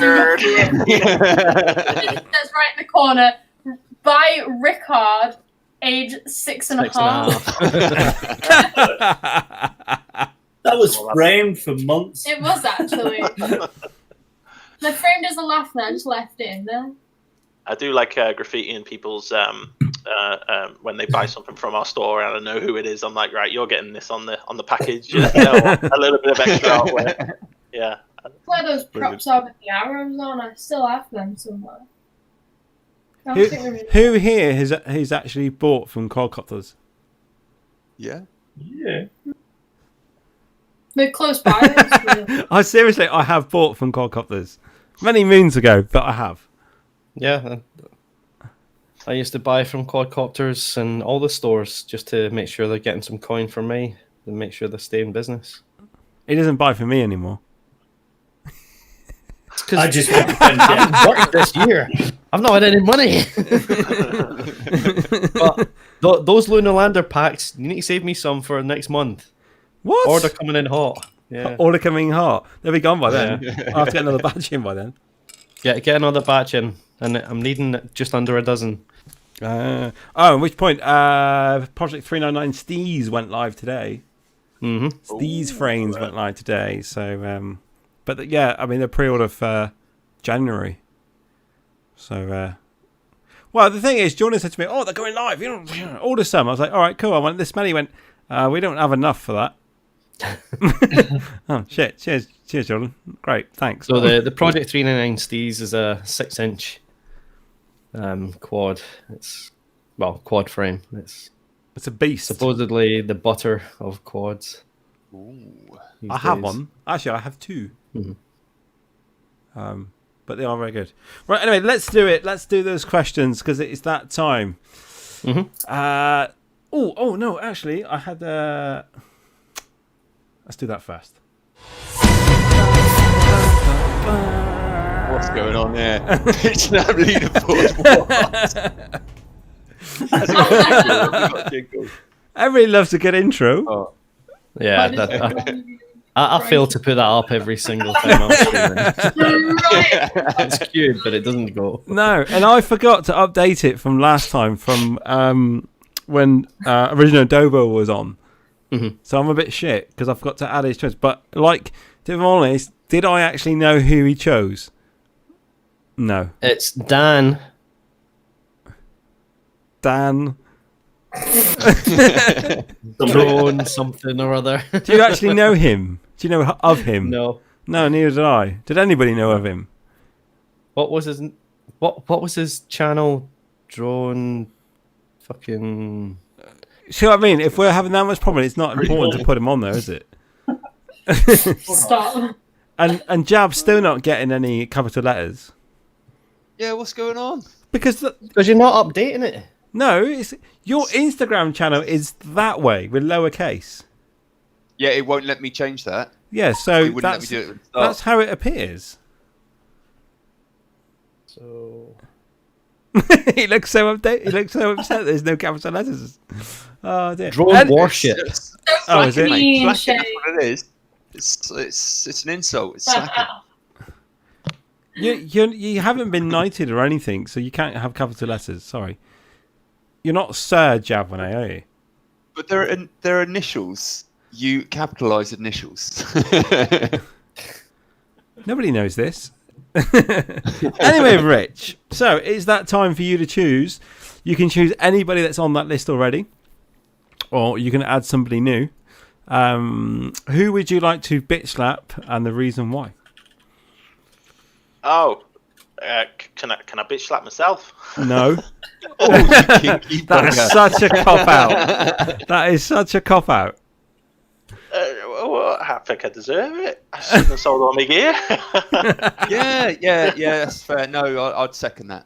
That's right in the corner. By Rickard, age 6.5. That was framed for months. It was actually. The frame doesn't laugh now, I just left it in there. I do like graffitiing people's when they buy something from our store and I know who it is. I'm like, right, you're getting this on the package. A little bit of extra artwork. Yeah. Where those props are with the arrows on, I still have them somewhere. Who here has actually bought from quadcopters? Yeah. They're close by. I have bought from quadcopters many moons ago, but I have. Yeah. I used to buy from quadcopters and all the stores just to make sure they're getting some coin from me and make sure they stay in business. He doesn't buy from me anymore. I just want to spend work this year. I've not had any money. But those Lunar Lander packs, you need to save me some for next month. What? Order coming in hot. Yeah. Order coming in hot. They'll be gone by then. I'll have to get another batch in by then. Get another batch in. And I'm needing just under a dozen. At which point, Project 399 Steez went live today. Mm-hmm. Steez frames went live today. So, but yeah, I mean, they're pre-order for January. So, well, the thing is, Jordan said to me, "Oh, they're going live. Order some." I was like, "All right, cool." I want this many. He went, "We don't have enough for that." Oh shit! Cheers, Jordan. Great, thanks. So the Project 399 Steez is a 6-inch quad. It's quad frame. It's a beast. Supposedly the butter of quads. Ooh. I have one. Actually, I have two. Mm-hmm. But they are very good. Right. Anyway, let's do it. Let's do those questions because it's that time. Mm-hmm. Oh no! Actually, I had. Let's do that first. What's going on there? It's not leaderboard. Everybody loves a good intro. Oh. Yeah, I fail to put that up every single time I'm streaming. It's cute, but it doesn't go. No, and I forgot to update it from last time from when Original Dobo was on. Mm-hmm. So I'm a bit shit because I forgot to add his choice. But like, to be honest, did I actually know who he chose? No. It's Dan. Dan. Drone something or other. Do you actually know him? Do you know of him? No. No, neither did I. Did anybody know of him? What was his channel? Drone fucking... See what I mean? If we're having that much problem, it's not important to put him on there, is it? Stop. And Jab's still not getting any capital letters. Yeah, what's going on? Because you're not updating it. No, it's your Instagram channel is that way with lowercase. Yeah, it won't let me change that. Yeah, so It wouldn't let me do it at the start. that's how it appears. So He looks so upset. He looks so upset. There's no capital letters. Oh dear. Drone warship. Oh, is it? Slacking, that's what it is. It's an insult. It's slacking. You haven't been knighted or anything, so you can't have capital letters. Sorry, you're not Sir Javone, are you? But they're initials. You capitalise initials. Nobody knows this. Anyway, Rich. So it's that time for you to choose. You can choose anybody that's on that list already, or you can add somebody new. Who would you like to bitch slap, and the reason why? Oh, can I bitch slap myself? No. That's such a cop out. That is such a cop out. Well, I think I deserve it. I shouldn't have sold all my gear. yeah, that's fair. No, I'd second that.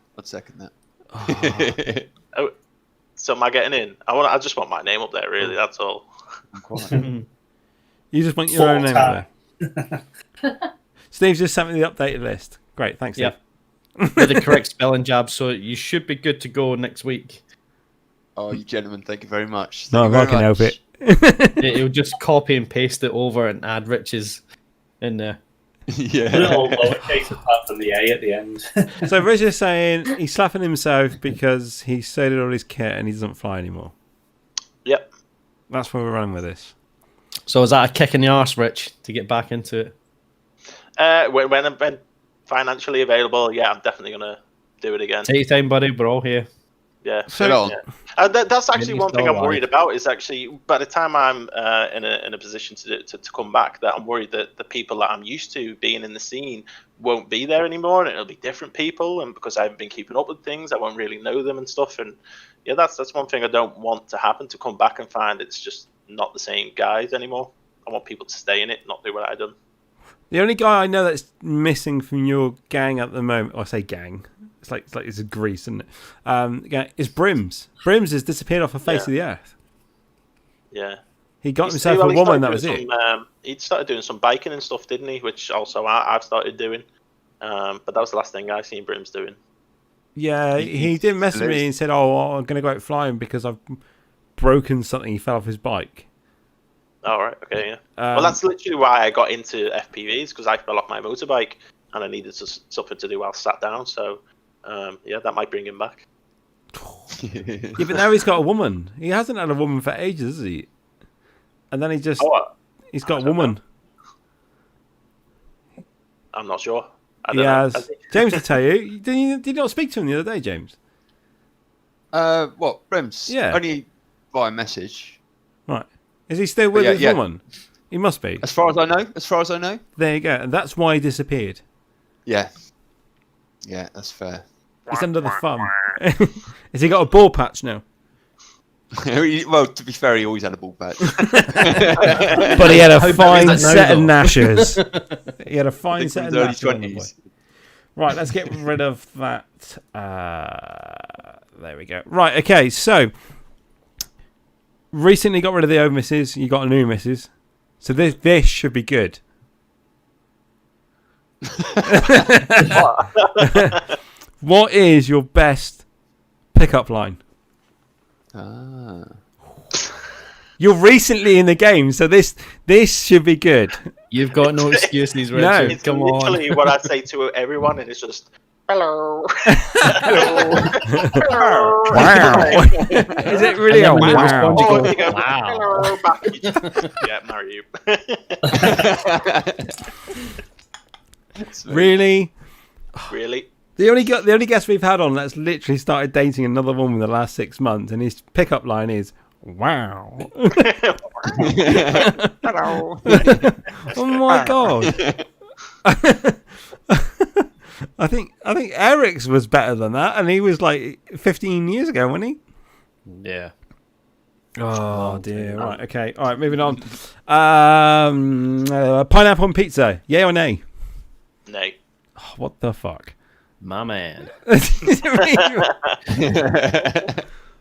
Oh, so am I getting in? I just want my name up there, really. That's all. You just want your own name up there. Steve's just sent me the updated list. Great, thanks, Steve. Yep. With the correct spelling jab, so you should be good to go next week. Oh, you gentlemen, thank you very much. No, I can help it. He'll just copy and paste it over and add Rich's in there. Yeah. Put it all lowercase apart from the A at the end. So Rich is saying he's slapping himself because he sold all his kit and he doesn't fly anymore. Yep. That's where we're running with this. So is that a kick in the arse, Rich, to get back into it? When financially available, yeah, I'm definitely gonna do it again. Take your time, buddy. We're all here. Yeah. So that's actually one thing I'm worried about. Is actually by the time I'm in a position to come back, that I'm worried that the people that I'm used to being in the scene won't be there anymore, and it'll be different people. And because I haven't been keeping up with things, I won't really know them and stuff. And yeah, that's one thing I don't want to happen, to come back and find it's just not the same guys anymore. I want people to stay in it, not do what I've done. The only guy I know that's missing from your gang at the moment, or I say gang, it's like it's a Greece, isn't it? Is Brims. Brims has disappeared off the face of the earth. Yeah. He got himself a woman, that was it. He started doing some biking and stuff, didn't he? Which also I've started doing. But that was the last thing I seen Brims doing. Yeah, he did message me and said, "Oh, I'm going to go out flying because I've broken something." He fell off his bike. All right, okay, yeah. Well, that's literally why I got into FPVs, because I fell off my motorbike and I needed something to do while sat down. So, yeah, that might bring him back. Yeah, but now he's got a woman. He hasn't had a woman for ages, has he? And then he's got a woman. I'm not sure. He has. James will tell you. Did you not speak to him the other day, James? What, Brims? Yeah. Only via message. Right. Is he still with his woman? He must be. As far as I know. There you go. And that's why he disappeared. Yeah. Yeah, that's fair. He's under the thumb. Has he got a ball patch now? Well, to be fair, he always had a ball patch. But he had a fine set of gnashers. He had a fine set of gnashers. Right, let's get rid of that. There we go. Right, okay, so recently got rid of the old missus. You got a new missus. So this should be good. What is your best pickup line? You're recently in the game, so this should be good. You've got no excuses, Richard. No. It's literally what I say to everyone, and it's just hello. Hello. Wow. Is it really a wow? Or you go, hello, back. Yeah, marry you. Really? Really? The only guest we've had on that's literally started dating another woman in the last 6 months, and his pickup line is "Wow." Hello. Oh my god! I think Eric's was better than that, and he was like 15 years ago, wasn't he? Yeah. Oh dear. Right. Okay. All right. Moving on. Pineapple on pizza. Yay or nay? Nay. Oh, what the fuck? My man.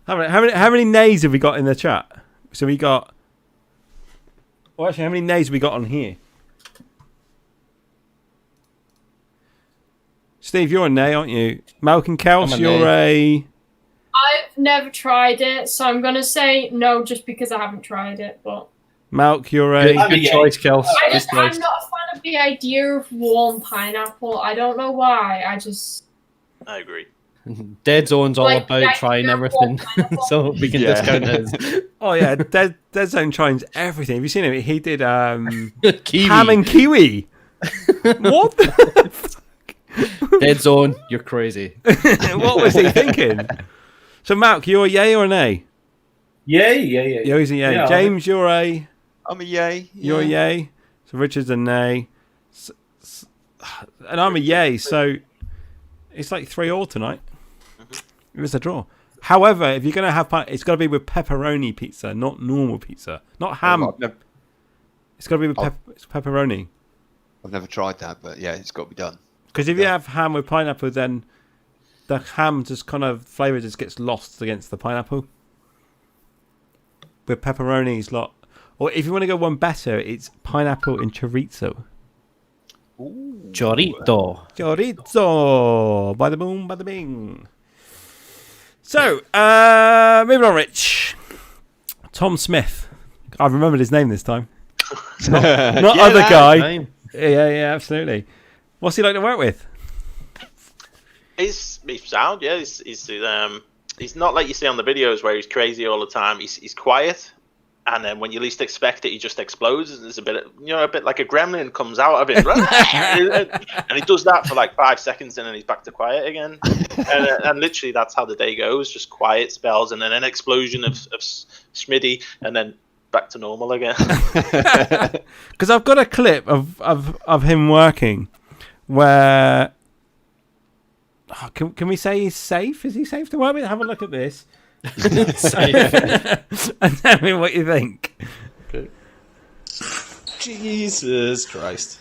How many nays have we got in the chat? So we got. Well, actually, how many nays have we got on here? Steve, you're a nay, aren't you? Malcolm Kels, you're a. I've never tried it, so I'm gonna say no, just because I haven't tried it. But Malk, you're a. Good choice, Kels. I'm not a fan of the idea of warm pineapple. I don't know why. I agree. Dead Zone's all Like, about trying everything, so we can discount it. Oh yeah, Dead Zone tries everything. Have you seen him? He did Kiwi. ham and kiwi. What the fuck? Dead Zone, you're crazy. What was he thinking? So, Malk, you're a yay or an A? Yay. Yo's a yay. Yeah, James, you're a. I'm a yay. You're a yay. So Richard's a nay. And I'm a yay. So it's like 3-3 tonight. It was a draw. However, if you're going to have it's got to be with pepperoni pizza, not normal pizza, not ham. It's got to be with pepperoni. I've never tried that, but yeah, it's got to be done. Because if you have ham with pineapple, then the ham just kind of flavour just gets lost against the pineapple. With pepperoni, or if you want to go one better, it's pineapple and chorizo. Ooh. Chorizo. Bada boom, bada bing. So, moving on, Rich. Tom Smith. I've remembered his name this time. Not other guy. Yeah, absolutely. What's he like to work with? He's sound, yeah. He's not like you see on the videos where he's crazy all the time. He's quiet, and then when you least expect it, he just explodes. And there's a bit like a gremlin comes out of it, and he does that for like 5 seconds, and then he's back to quiet again. And literally, that's how the day goes: just quiet spells, and then an explosion of Schmidty, and then back to normal again. Because I've got a clip of him working where. Oh, can we say he's safe? Is he safe to work with? Have a look at this. And tell me what you think. Okay. Jesus Christ.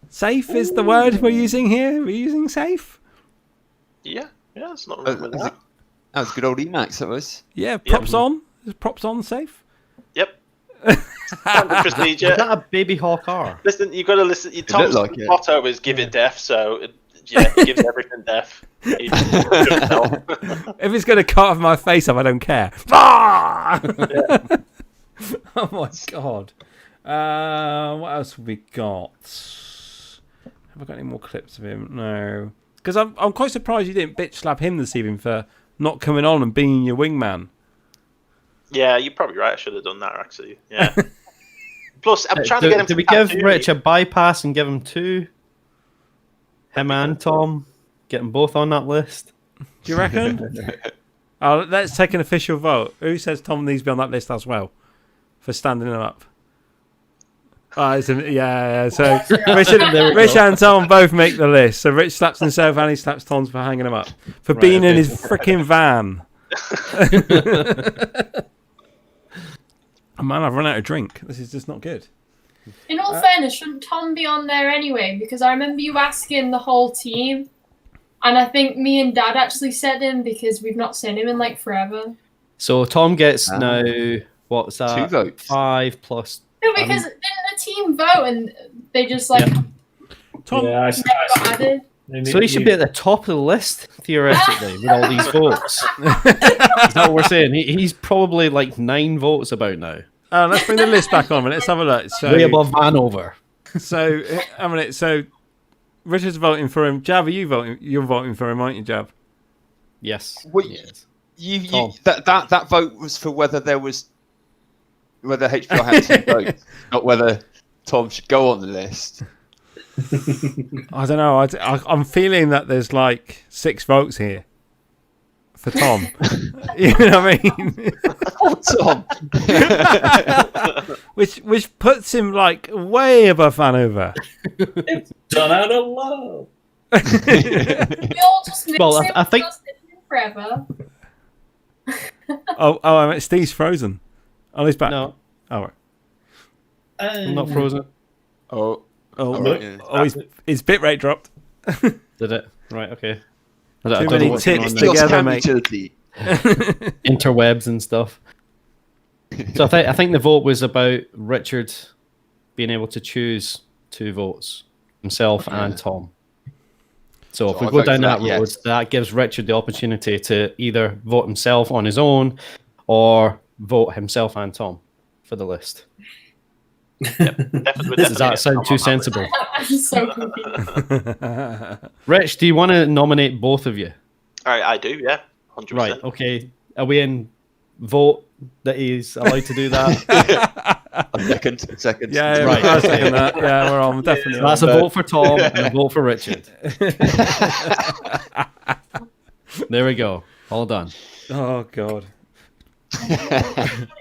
Safe is the word we're using here. We're using safe. Yeah, it's not wrong with that. That was good old Emacs, that was. Yeah, props on. Is props on safe? Yep. Procedure. Is that a baby hawk R? Listen, you got to listen. Tom's motto is "Give it death," so he gives everything death. If it's going to cut off my face off, I don't care. Oh my god! What else have we got? Have I got any more clips of him? No, because I'm quite surprised you didn't bitch slap him this evening for not coming on and being your wingman. Yeah, you're probably right. I should have done that, actually. Yeah. Plus, I'm trying to get him to do we give Rich a bypass and give him 2? Him and Tom? Get them both on that list? Do you reckon? Let's take an official vote. Who says Tom needs to be on that list as well? For standing him up. Yeah. So Rich and Tom both make the list. So Rich slaps himself and he slaps Tom's for hanging him up. For being in his freaking van. Oh man, I've run out of drink. This is just not good. In all fairness, shouldn't Tom be on there anyway? Because I remember you asking the whole team, and I think me and Dad actually said him because we've not seen him in like forever. So Tom gets now what's that? 2 votes. 5 plus. No, because didn't the team vote and they just like Tom never got added? So he should be at the top of the list, theoretically, with all these votes. Is that what we're saying? He's probably like 9 votes about now. Let's bring the list back on. Let's have a look. So, way above Hanover. So, so Richard's voting for him. Jab, are you voting? You're voting for him, aren't you, Jab? Yes. Well, that vote was for whether HPI had 2 votes, not whether Tom should go on the list. I don't know. I'm feeling that there's like 6 votes here for Tom. You know what I mean? Oh, Tom. which puts him like way above Hanover. It's done out of love. We all just miss him I think forever. I meant Steve's frozen. Oh, he's back. No. Oh, right. I'm not frozen. Oh, his bitrate dropped. Did it? Right, okay. Too many ticks together, mate. Interwebs and stuff. So I think the vote was about Richard being able to choose 2 votes, himself and Tom. So if we go down that road, that gives Richard the opportunity to either vote himself on his own or vote himself and Tom for the list. Does that sound too sensible? I'm so confused. Rich, do you want to nominate both of you? I do, yeah. 100%. Right, okay. Are we in vote that he's allowed to do that? Second. Yeah, right. I second that. Yeah, we're on. Definitely. So that's a vote for Tom and a vote for Richard. There we go. All done. Oh, God.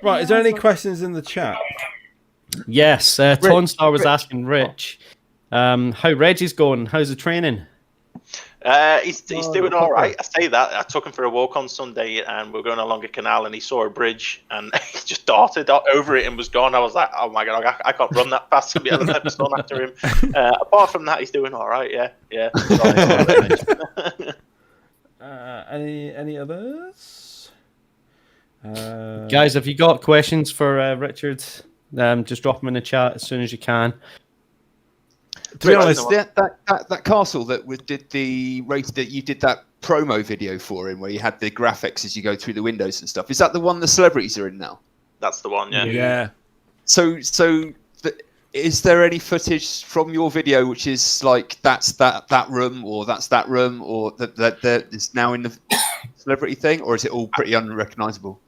Right, is there any questions in the chat? Yes, Tonstar was asking Rich how Reggie's going. How's the training? He's doing all right. I say that. I took him for a walk on Sunday, and we were going along a canal, and he saw a bridge, and he just darted over it and was gone. I was like, "Oh my god, I can't run that fast." Be able to let my son after him. Apart from that, he's doing all right. Yeah. Any others? Guys, have you got questions for Richard? Just drop them in the chat as soon as you can. To be honest, that castle that did the race that you did that promo video for him, where you had the graphics as you go through the windows and stuff. Is that the one the celebrities are in now? That's the one. Yeah. Yeah. So is there any footage from your video which is like that's that room or that's that room or that is now in the celebrity thing, or is it all pretty unrecognizable?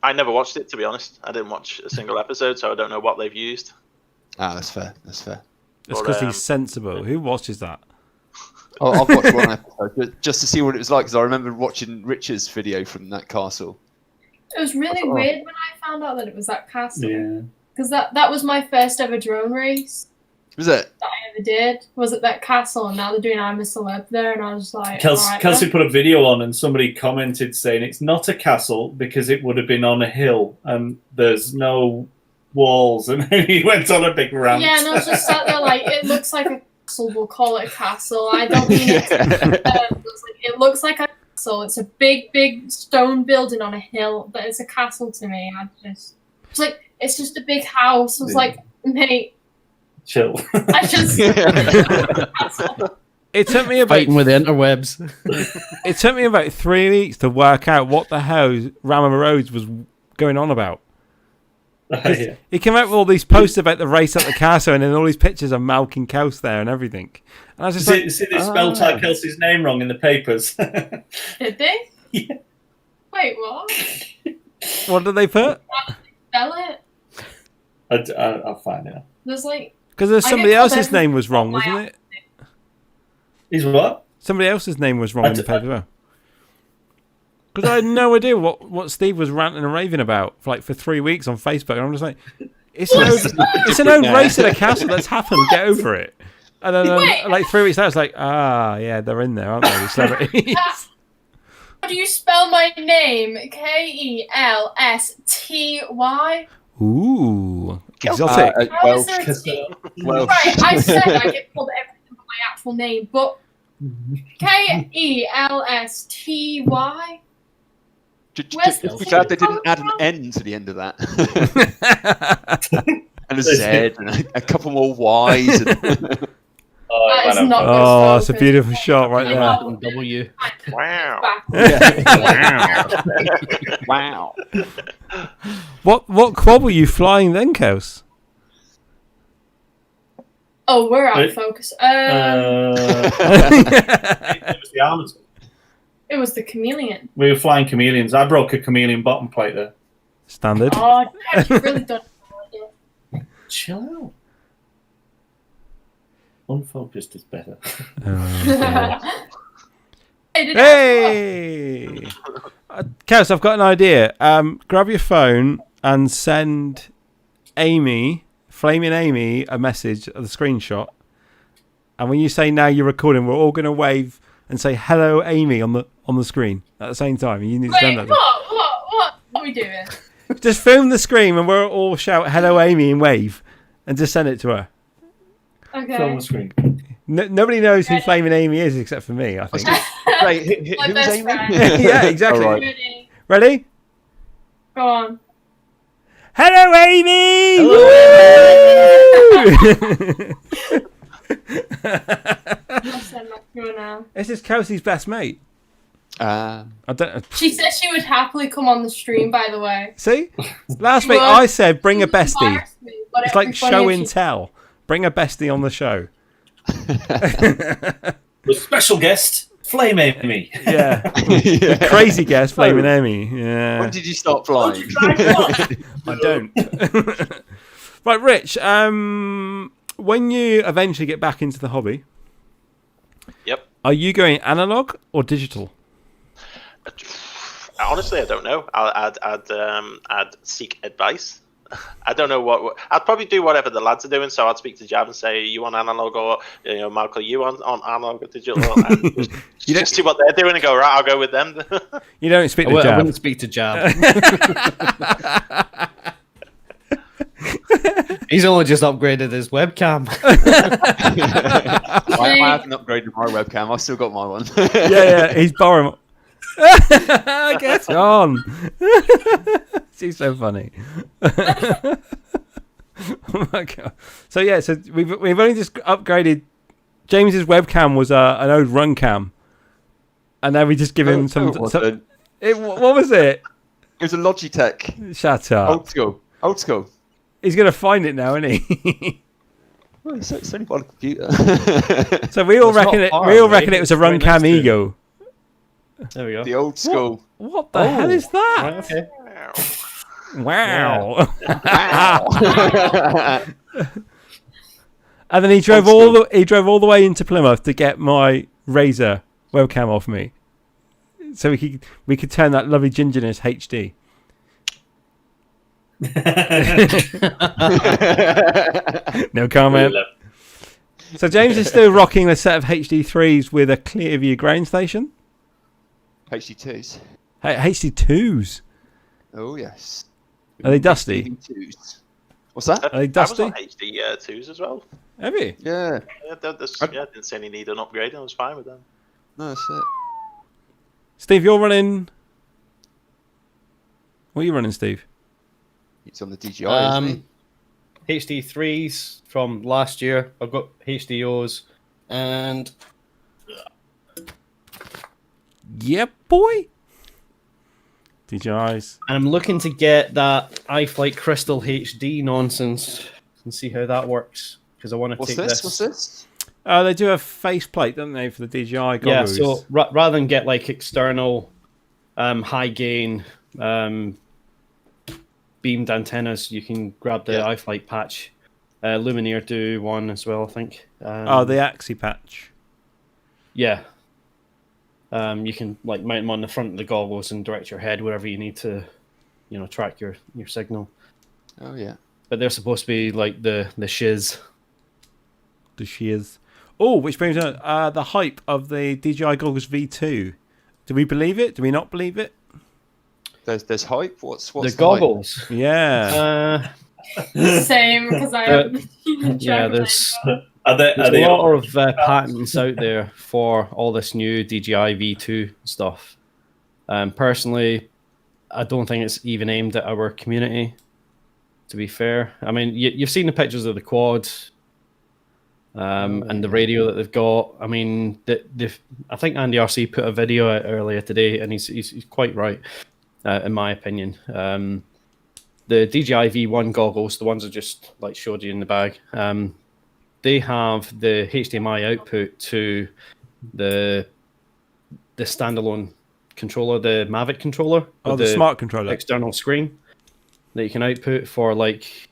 I never watched it, to be honest. I didn't watch a single episode, so I don't know what they've used. Ah, that's fair. It's because he's sensible. Who watches that? I've watched one episode just to see what it was like, because I remember watching Richard's video from that castle. It was really weird when I found out that it was that castle. Yeah. Because that was my first ever drone race. Was it? That I ever did. Was at that castle, and now they're doing I'm a Celeb there, and I was like... Kelsey put a video on, and somebody commented saying it's not a castle because it would have been on a hill, and there's no walls, and he went on a big rant. Yeah, and I was just sat there like, it looks like a castle, we'll call it a castle. I don't mean it looks like a castle. It's a big stone building on a hill, but it's a castle to me. It's just a big house. I was like, mate, chill. I just It took me about fighting with the interwebs. It took me about 3 weeks to work out what the hell Rama Rhodes was going on about. Yeah. He came out with all these posts about the race at the castle, and then all these pictures of Malk and Kels there and everything. And I was just see, they spelled out Kelsey's name wrong in the papers. Did they? Yeah. Wait, what? What did they put? How did they spell it? I'll find out. There's like... Because there's somebody else's name was wrong, wasn't it? Is what? Somebody else's name was wrong in the paper as well. Because I had no idea what Steve was ranting and raving about for 3 weeks on Facebook, and I'm just like, it's an old race at a castle that's happened. Get over it. And then like 3 weeks later, it's like, yeah, they're in there, aren't they? The celebrities. How do you spell my name? K-E-L-S-T-Y. Ooh, exotic. Welsh. Right, I said I get called everything but my actual name, but K-E-L-S-T-Y. Just be glad they didn't add an N to the end of that. And a Z and a couple more Y's. That's a beautiful shot right there. W. Wow. Wow. What quad were you flying then, Kels? Oh, we're out of focus. It was the Amazon. It was the chameleon. We were flying chameleons. I broke a chameleon bottom plate there. Standard. Oh, Dad, you really don't know. Chill out. Unfocused is better. Hey! Kels, I've got an idea. Grab your phone and send Flaming Amy, a message of the screenshot. And when you say now you're recording, we're all going to wave and say hello, Amy, on the screen at the same time. You need to send that. What are we doing? Just film the screen and we'll all shout hello, Amy, and wave. and just send it to her. Okay. Film the screen. Nobody knows who Flaming Amy is except for me, I think. Wait, My who's best Amy? friend. Yeah, exactly. All right. Ready? Ready? Go on. Hello, Amy! I'll send that to her now. This is Kelsey's best mate. I don't. She said she would happily come on the stream, by the way. See, last She week would. I said bring a She bestie. embarrassed me, but It's it'd like be funny show if and she- tell. Bring a bestie on the show. The special guest, Flame Amy. Yeah. The crazy guest, Flaming Amy. Yeah. When did you start flying? I don't. Right, Rich. When you eventually get back into the hobby, Yep. are you going analog or digital? Honestly, I don't know. I'd seek advice. I don't know what I'd probably do whatever the lads are doing. So I'd speak to Jab and say, "You want analog or Michael? You on analog or digital?" And just see what they're doing and go, "Right, I'll go with them." You don't speak to I Jab. wouldn't speak to Jab. He's only just upgraded his webcam. I haven't upgraded my webcam. I've still got my one. Yeah, he's borrowing. Get on. She's so funny. Oh my god. So we've only just upgraded. James's webcam was an old run cam, and then we just give him some. What was it? It was a Logitech. Shut up. Old school. He's gonna find it now, isn't he? Well, it's only by the computer. So we all reckon it. We all reckon it was a run cam ego. There we go. The old school. What the hell is that? Right, okay. Wow. Wow. And then he drove all the way into Plymouth to get my Razer webcam off me, so we could turn that lovely gingerness HD. No comment. So James is still rocking a set of HD3s with a Clearview grain station. HD2s. HD2s. Oh yes. Are they dusty? HD2s. What's that? Are they dusty? I was on HD twos as well. Have you? Yeah. I didn't say any need an upgrade. I was fine with them. No, that's it. Steve, you're running. What are you running, Steve? It's on the DJI, isn't HD3s from last year. I've got HDOs and yeah, boy. DJIs. And I'm looking to get that iFlight Crystal HD nonsense and see how that works because I want to take this. What's this? They do a faceplate, don't they, for the DJI goggles? Yeah, so rather than get like external high gain beamed antennas, you can grab the iFlight patch. Lumineer do one as well, I think. the Axie patch. Yeah. You can like mount them on the front of the goggles and direct your head wherever you need to, track your signal. Oh yeah. But they're supposed to be like the shiz. The shiz. Oh, which brings on the hype of the DJI goggles V2. Do we believe it? Do we not believe it? There's hype. What's the goggles? Hype? Yeah. Same, because I have yeah, there's a lot of patents out there for all this new DJI V2 stuff. Personally, I don't think it's even aimed at our community, to be fair. I mean, you've seen the pictures of the quad and the radio that they've got. I mean, I think Andy RC put a video out earlier today, and he's quite right, in my opinion. The DJI V1 goggles, the ones I just like showed you in the bag, they have the HDMI output to the standalone controller, the Mavic controller. Oh, the smart controller. External screen that you can output for like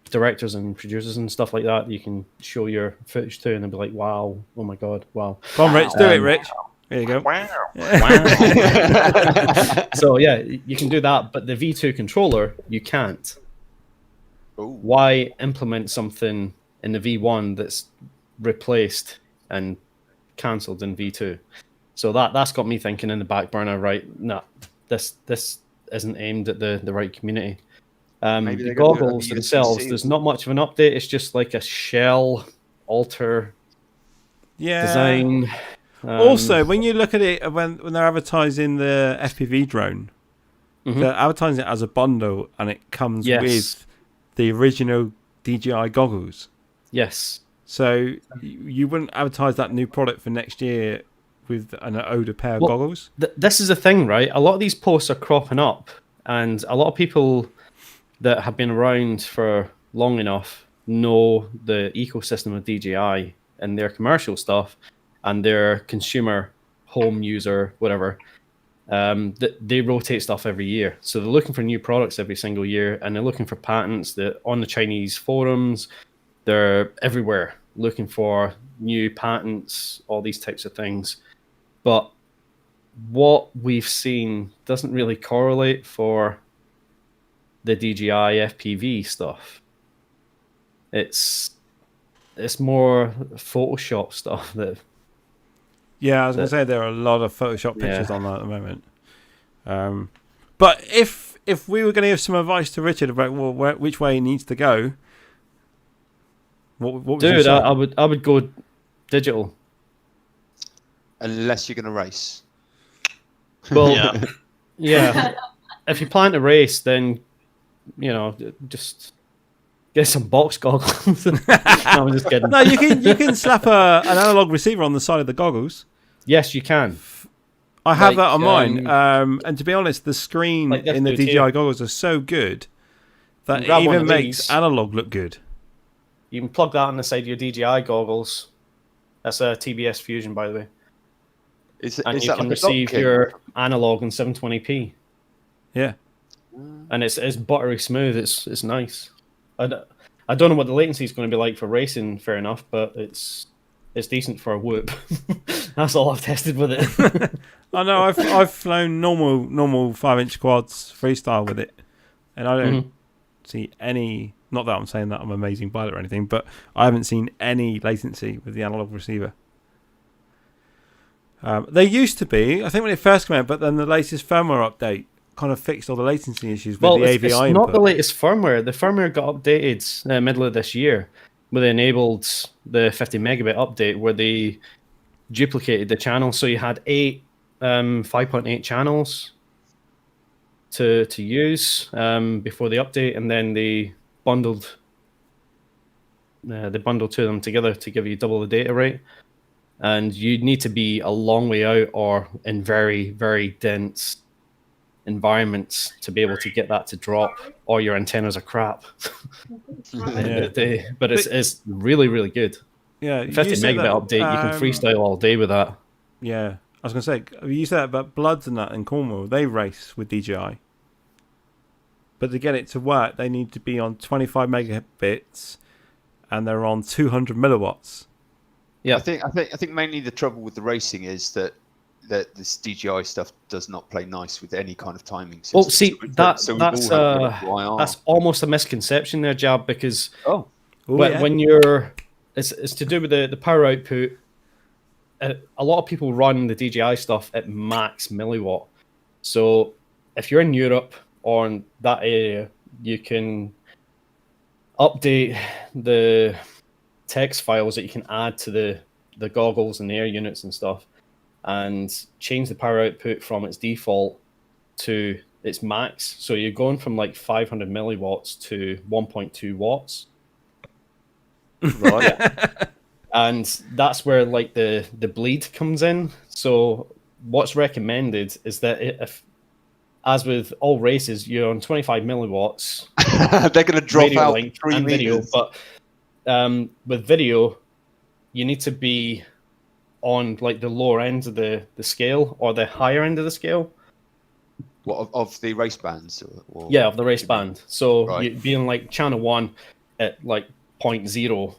directors and producers and stuff like that. You can show your footage to, and they'll be like, "Wow, oh my god, wow!" Come on, Rich, do it, Rich. There you go. Wow. So yeah, you can do that, but the V2 controller you can't. Ooh. Why implement something in the V1 that's replaced and cancelled in V2? So that's got me thinking in the back burner, right? No, this isn't aimed at the right community. Maybe The they're gonna do it like goggles a themselves, USB. there's not much of an update. It's just like a shell alter design. Also, when you look at it, when they're advertising the FPV drone, they're advertising it as a bundle, and it comes with the original DJI goggles. Yes. So you wouldn't advertise that new product for next year with an older pair of goggles? This is the thing, right? A lot of these posts are cropping up, and a lot of people that have been around for long enough know the ecosystem of DJI and their commercial stuff and their consumer home user, whatever. They rotate stuff every year. So they're looking for new products every single year, and they're looking for patents that on the Chinese forums, they're everywhere looking for new patents, all these types of things. But what we've seen doesn't really correlate for the DJI FPV stuff. It's more Photoshop stuff that. Yeah, I was going to say there are a lot of Photoshop pictures on that at the moment. But if we were going to give some advice to Richard about which way he needs to go, what would you say? I would go digital. Unless you're going to race. Well, yeah. If you plan to race, then just get some box goggles. No, I'm just kidding. No, you can slap an analog receiver on the side of the goggles. Yes, you can. I have that on mine, and to be honest, the screen in the DJI goggles are so good that it even makes analog look good. You can plug that on the side of your DJI goggles. That's a TBS Fusion, by the way. And you can receive your analog in 720p. Yeah, and it's buttery smooth. It's nice. I don't know what the latency is going to be like for racing. Fair enough, but it's decent for a whoop. That's all I've tested with it. I know I've flown normal 5-inch quads freestyle with it, and I don't see any. Not that I'm saying that I'm an amazing pilot or anything, but I haven't seen any latency with the analog receiver. There used to be, I think, when it first came out, but then the latest firmware update kind of fixed all the latency issues with the AVI input. It's not the latest firmware. The firmware got updated middle of this year, where they enabled the 50 megabit update, where they duplicated the channels. So you had 8 5.8 channels to use before the update, and then they bundled two of them together to give you double the data rate. And you need to be a long way out or in very, very dense environments to be able to get that to drop, or your antennas are crap. But it's really, really good. Yeah, 50 megabit update, you can freestyle all day with that. Yeah, I was going to say, you said that about Bloods and that in Cornwall, they race with DJI. But to get it to work, they need to be on 25 megabits, and they're on 200 milliwatts. Yeah, I think mainly the trouble with the racing is that this DJI stuff does not play nice with any kind of timing system. Well, see, that's almost a misconception there, Jab, because when you're it's to do with the power output. A lot of people run the DJI stuff at max milliwatt. So if you're in Europe or in that area, you can update the text files that you can add to the goggles and the air units and stuff, and change the power output from its default to its max. So you're going from like 500 milliwatts to 1.2 watts. Right. And that's where like the bleed comes in. So what's recommended is that if, as with all races, you're on 25 milliwatts. They're going to drop out 3 meters. Video, but with video, you need to be on like the lower end of the scale or the higher end of the scale. What of the race bands? Or yeah, of the race band. So you'd be in like channel 1 at like 0.0,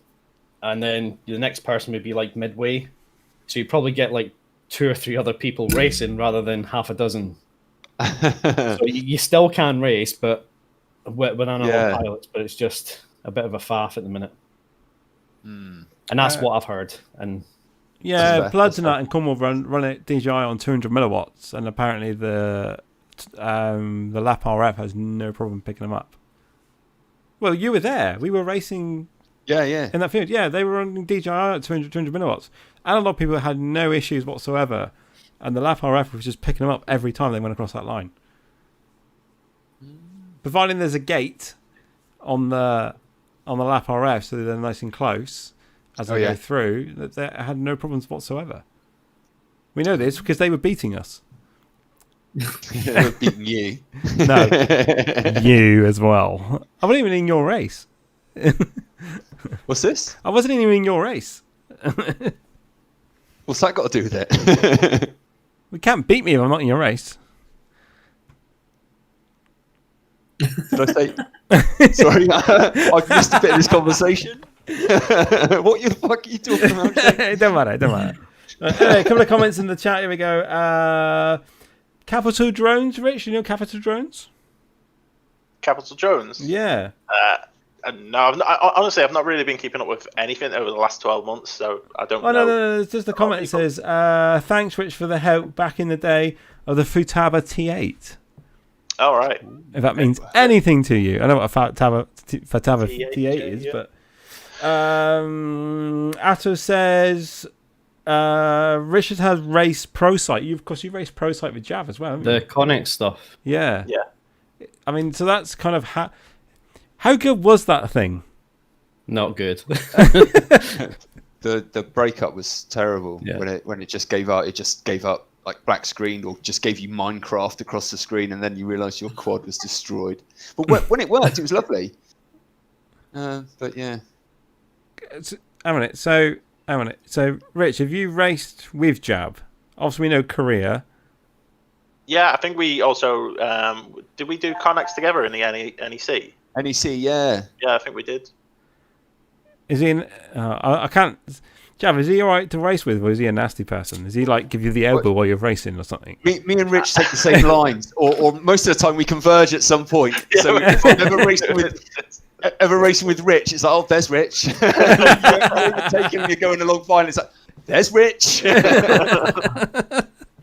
and then the next person would be like midway. So you probably get like 2 or 3 other people racing rather than half a dozen. So you still can race, but with analog pilots, but it's just a bit of a faff at the minute. And that's what I've heard. And yeah, Bloods and that in Cornwall run it DJI on 200 milliwatts, and apparently the lap RF has no problem picking them up. Well, you were there. We were racing. Yeah. In that field, yeah, they were running DJI at 200 milliwatts, and a lot of people had no issues whatsoever, and the lap RF was just picking them up every time they went across that line. Providing there's a gate on the lap RF, so they're nice and close as they go through, that they had no problems whatsoever. We know this because they were beating us. They were beating you. No, you as well. I wasn't even in your race. What's this? I wasn't even in your race. What's that got to do with it? You can't beat me if I'm not in your race. Did I say? Sorry, I've missed a bit of this conversation. What the fuck are you talking about? Don't matter. Anyway, a couple of comments in the chat. Here we go. Capital Drones, Rich. You know Capital Drones? Capital Drones? Yeah. No, honestly, I've not really been keeping up with anything over the last 12 months, so I don't know. No. It's just a comment that says, thanks, Rich, for the help back in the day of the Futaba T8. All right. If that means anything to you. I know what a Futaba T8 is, but... Atto says... Richard has raced Pro Sight. Of course, you raced Pro Sight with Jav as well, haven't you? The Connect stuff. Yeah. I mean, so that's kind of... How good was that thing? Not good. The breakup was terrible when it just gave up. It just gave up like black screen, or just gave you Minecraft across the screen, and then you realise your quad was destroyed. But when it worked, it was lovely. But yeah. Hang on it. So, Rich, have you raced with Jab? Obviously, we know Korea. Yeah, I think we also did we do Connex together in the NEC? NEC, yeah. Yeah, I think we did. Is he? I can't. Jav, is he all right to race with, or is he a nasty person? Is he like give you the elbow while you're racing or something? Me and Rich take the same lines, or most of the time we converge at some point. So if I'm ever racing with Rich, it's like, oh, there's Rich. You're taking him, you're going along fine. It's like, there's Rich. Yeah,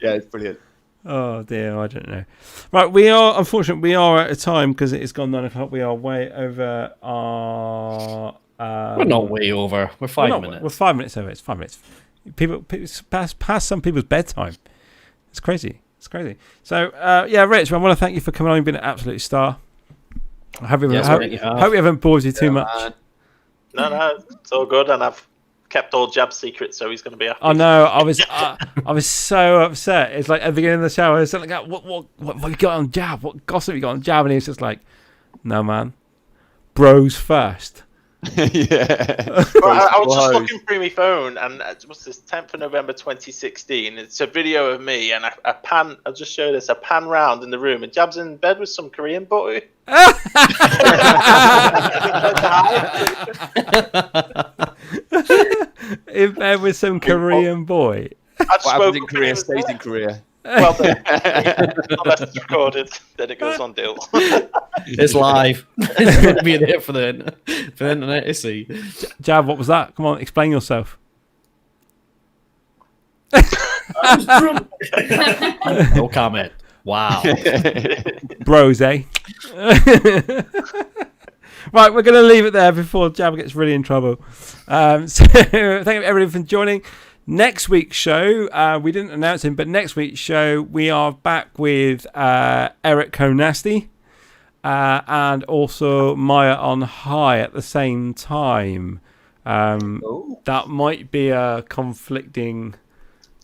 it's brilliant. Oh dear, I don't know. Right, unfortunately we are out of time because it is gone 9 o'clock. We are way over our. We're not way over. We're 5 minutes. We're 5 minutes over. It's 5 minutes. People past some people's bedtime. It's crazy. So yeah, Rich, I want to thank you for coming on. You've been an absolute star. I hope we haven't bored you too much. No, it's all good, and I've kept all Jab's secrets, so he's going to be happy. Oh no, I was so upset. It's like at the beginning of the show, I was like, "What you got on Jab? What gossip you got on Jab?" And he was just like, "No, man, bros first." Yeah. I was just looking through my phone, and what's this? 10th of November 2016. It's a video of me and a pan. I'll just show this. A pan round in the room, and Jab's in bed with some Korean boy. In bed with some Korean boy. What happens in Korea stays in Korea. Well, unless it's recorded, then it goes on deal. It's live. It's going to be there for the internet to see. Jab, what was that? Come on, explain yourself. No comment. Wow. Bros, eh? Right, we're going to leave it there before Jab gets really in trouble. So thank you everybody for joining. Next week's show, we didn't announce him, but next week's show, we are back with Eric Konasty and also Maya on High at the same time. That might be a conflicting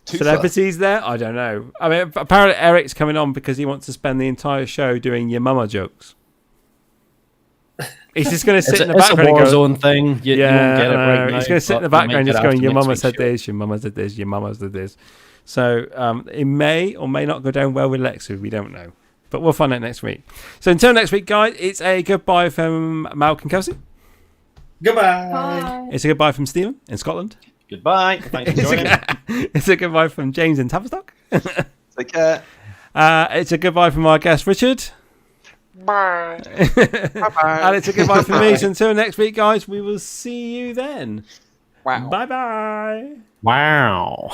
celebrities there. I don't know. I mean, apparently Eric's coming on because he wants to spend the entire show doing your mama jokes. He's just going to sit in the background. It's a Warzone thing. You won't get it right now. He's going to sit in the background just going, your mama said this, your mama said this, your mama said this. So it may or may not go down well with Lexu. We don't know. But we'll find out next week. So until next week, guys, it's a goodbye from Malcolm Kelsey. Goodbye. Bye. It's a goodbye from Stephen in Scotland. Goodbye. Thanks for joining. It's a goodbye from James in Tavistock. Take care. It's a goodbye from our guest, Richard. Bye. Bye-bye. And it's a goodbye from me. So until next week, guys, we will see you then. Wow. Bye-bye. Wow.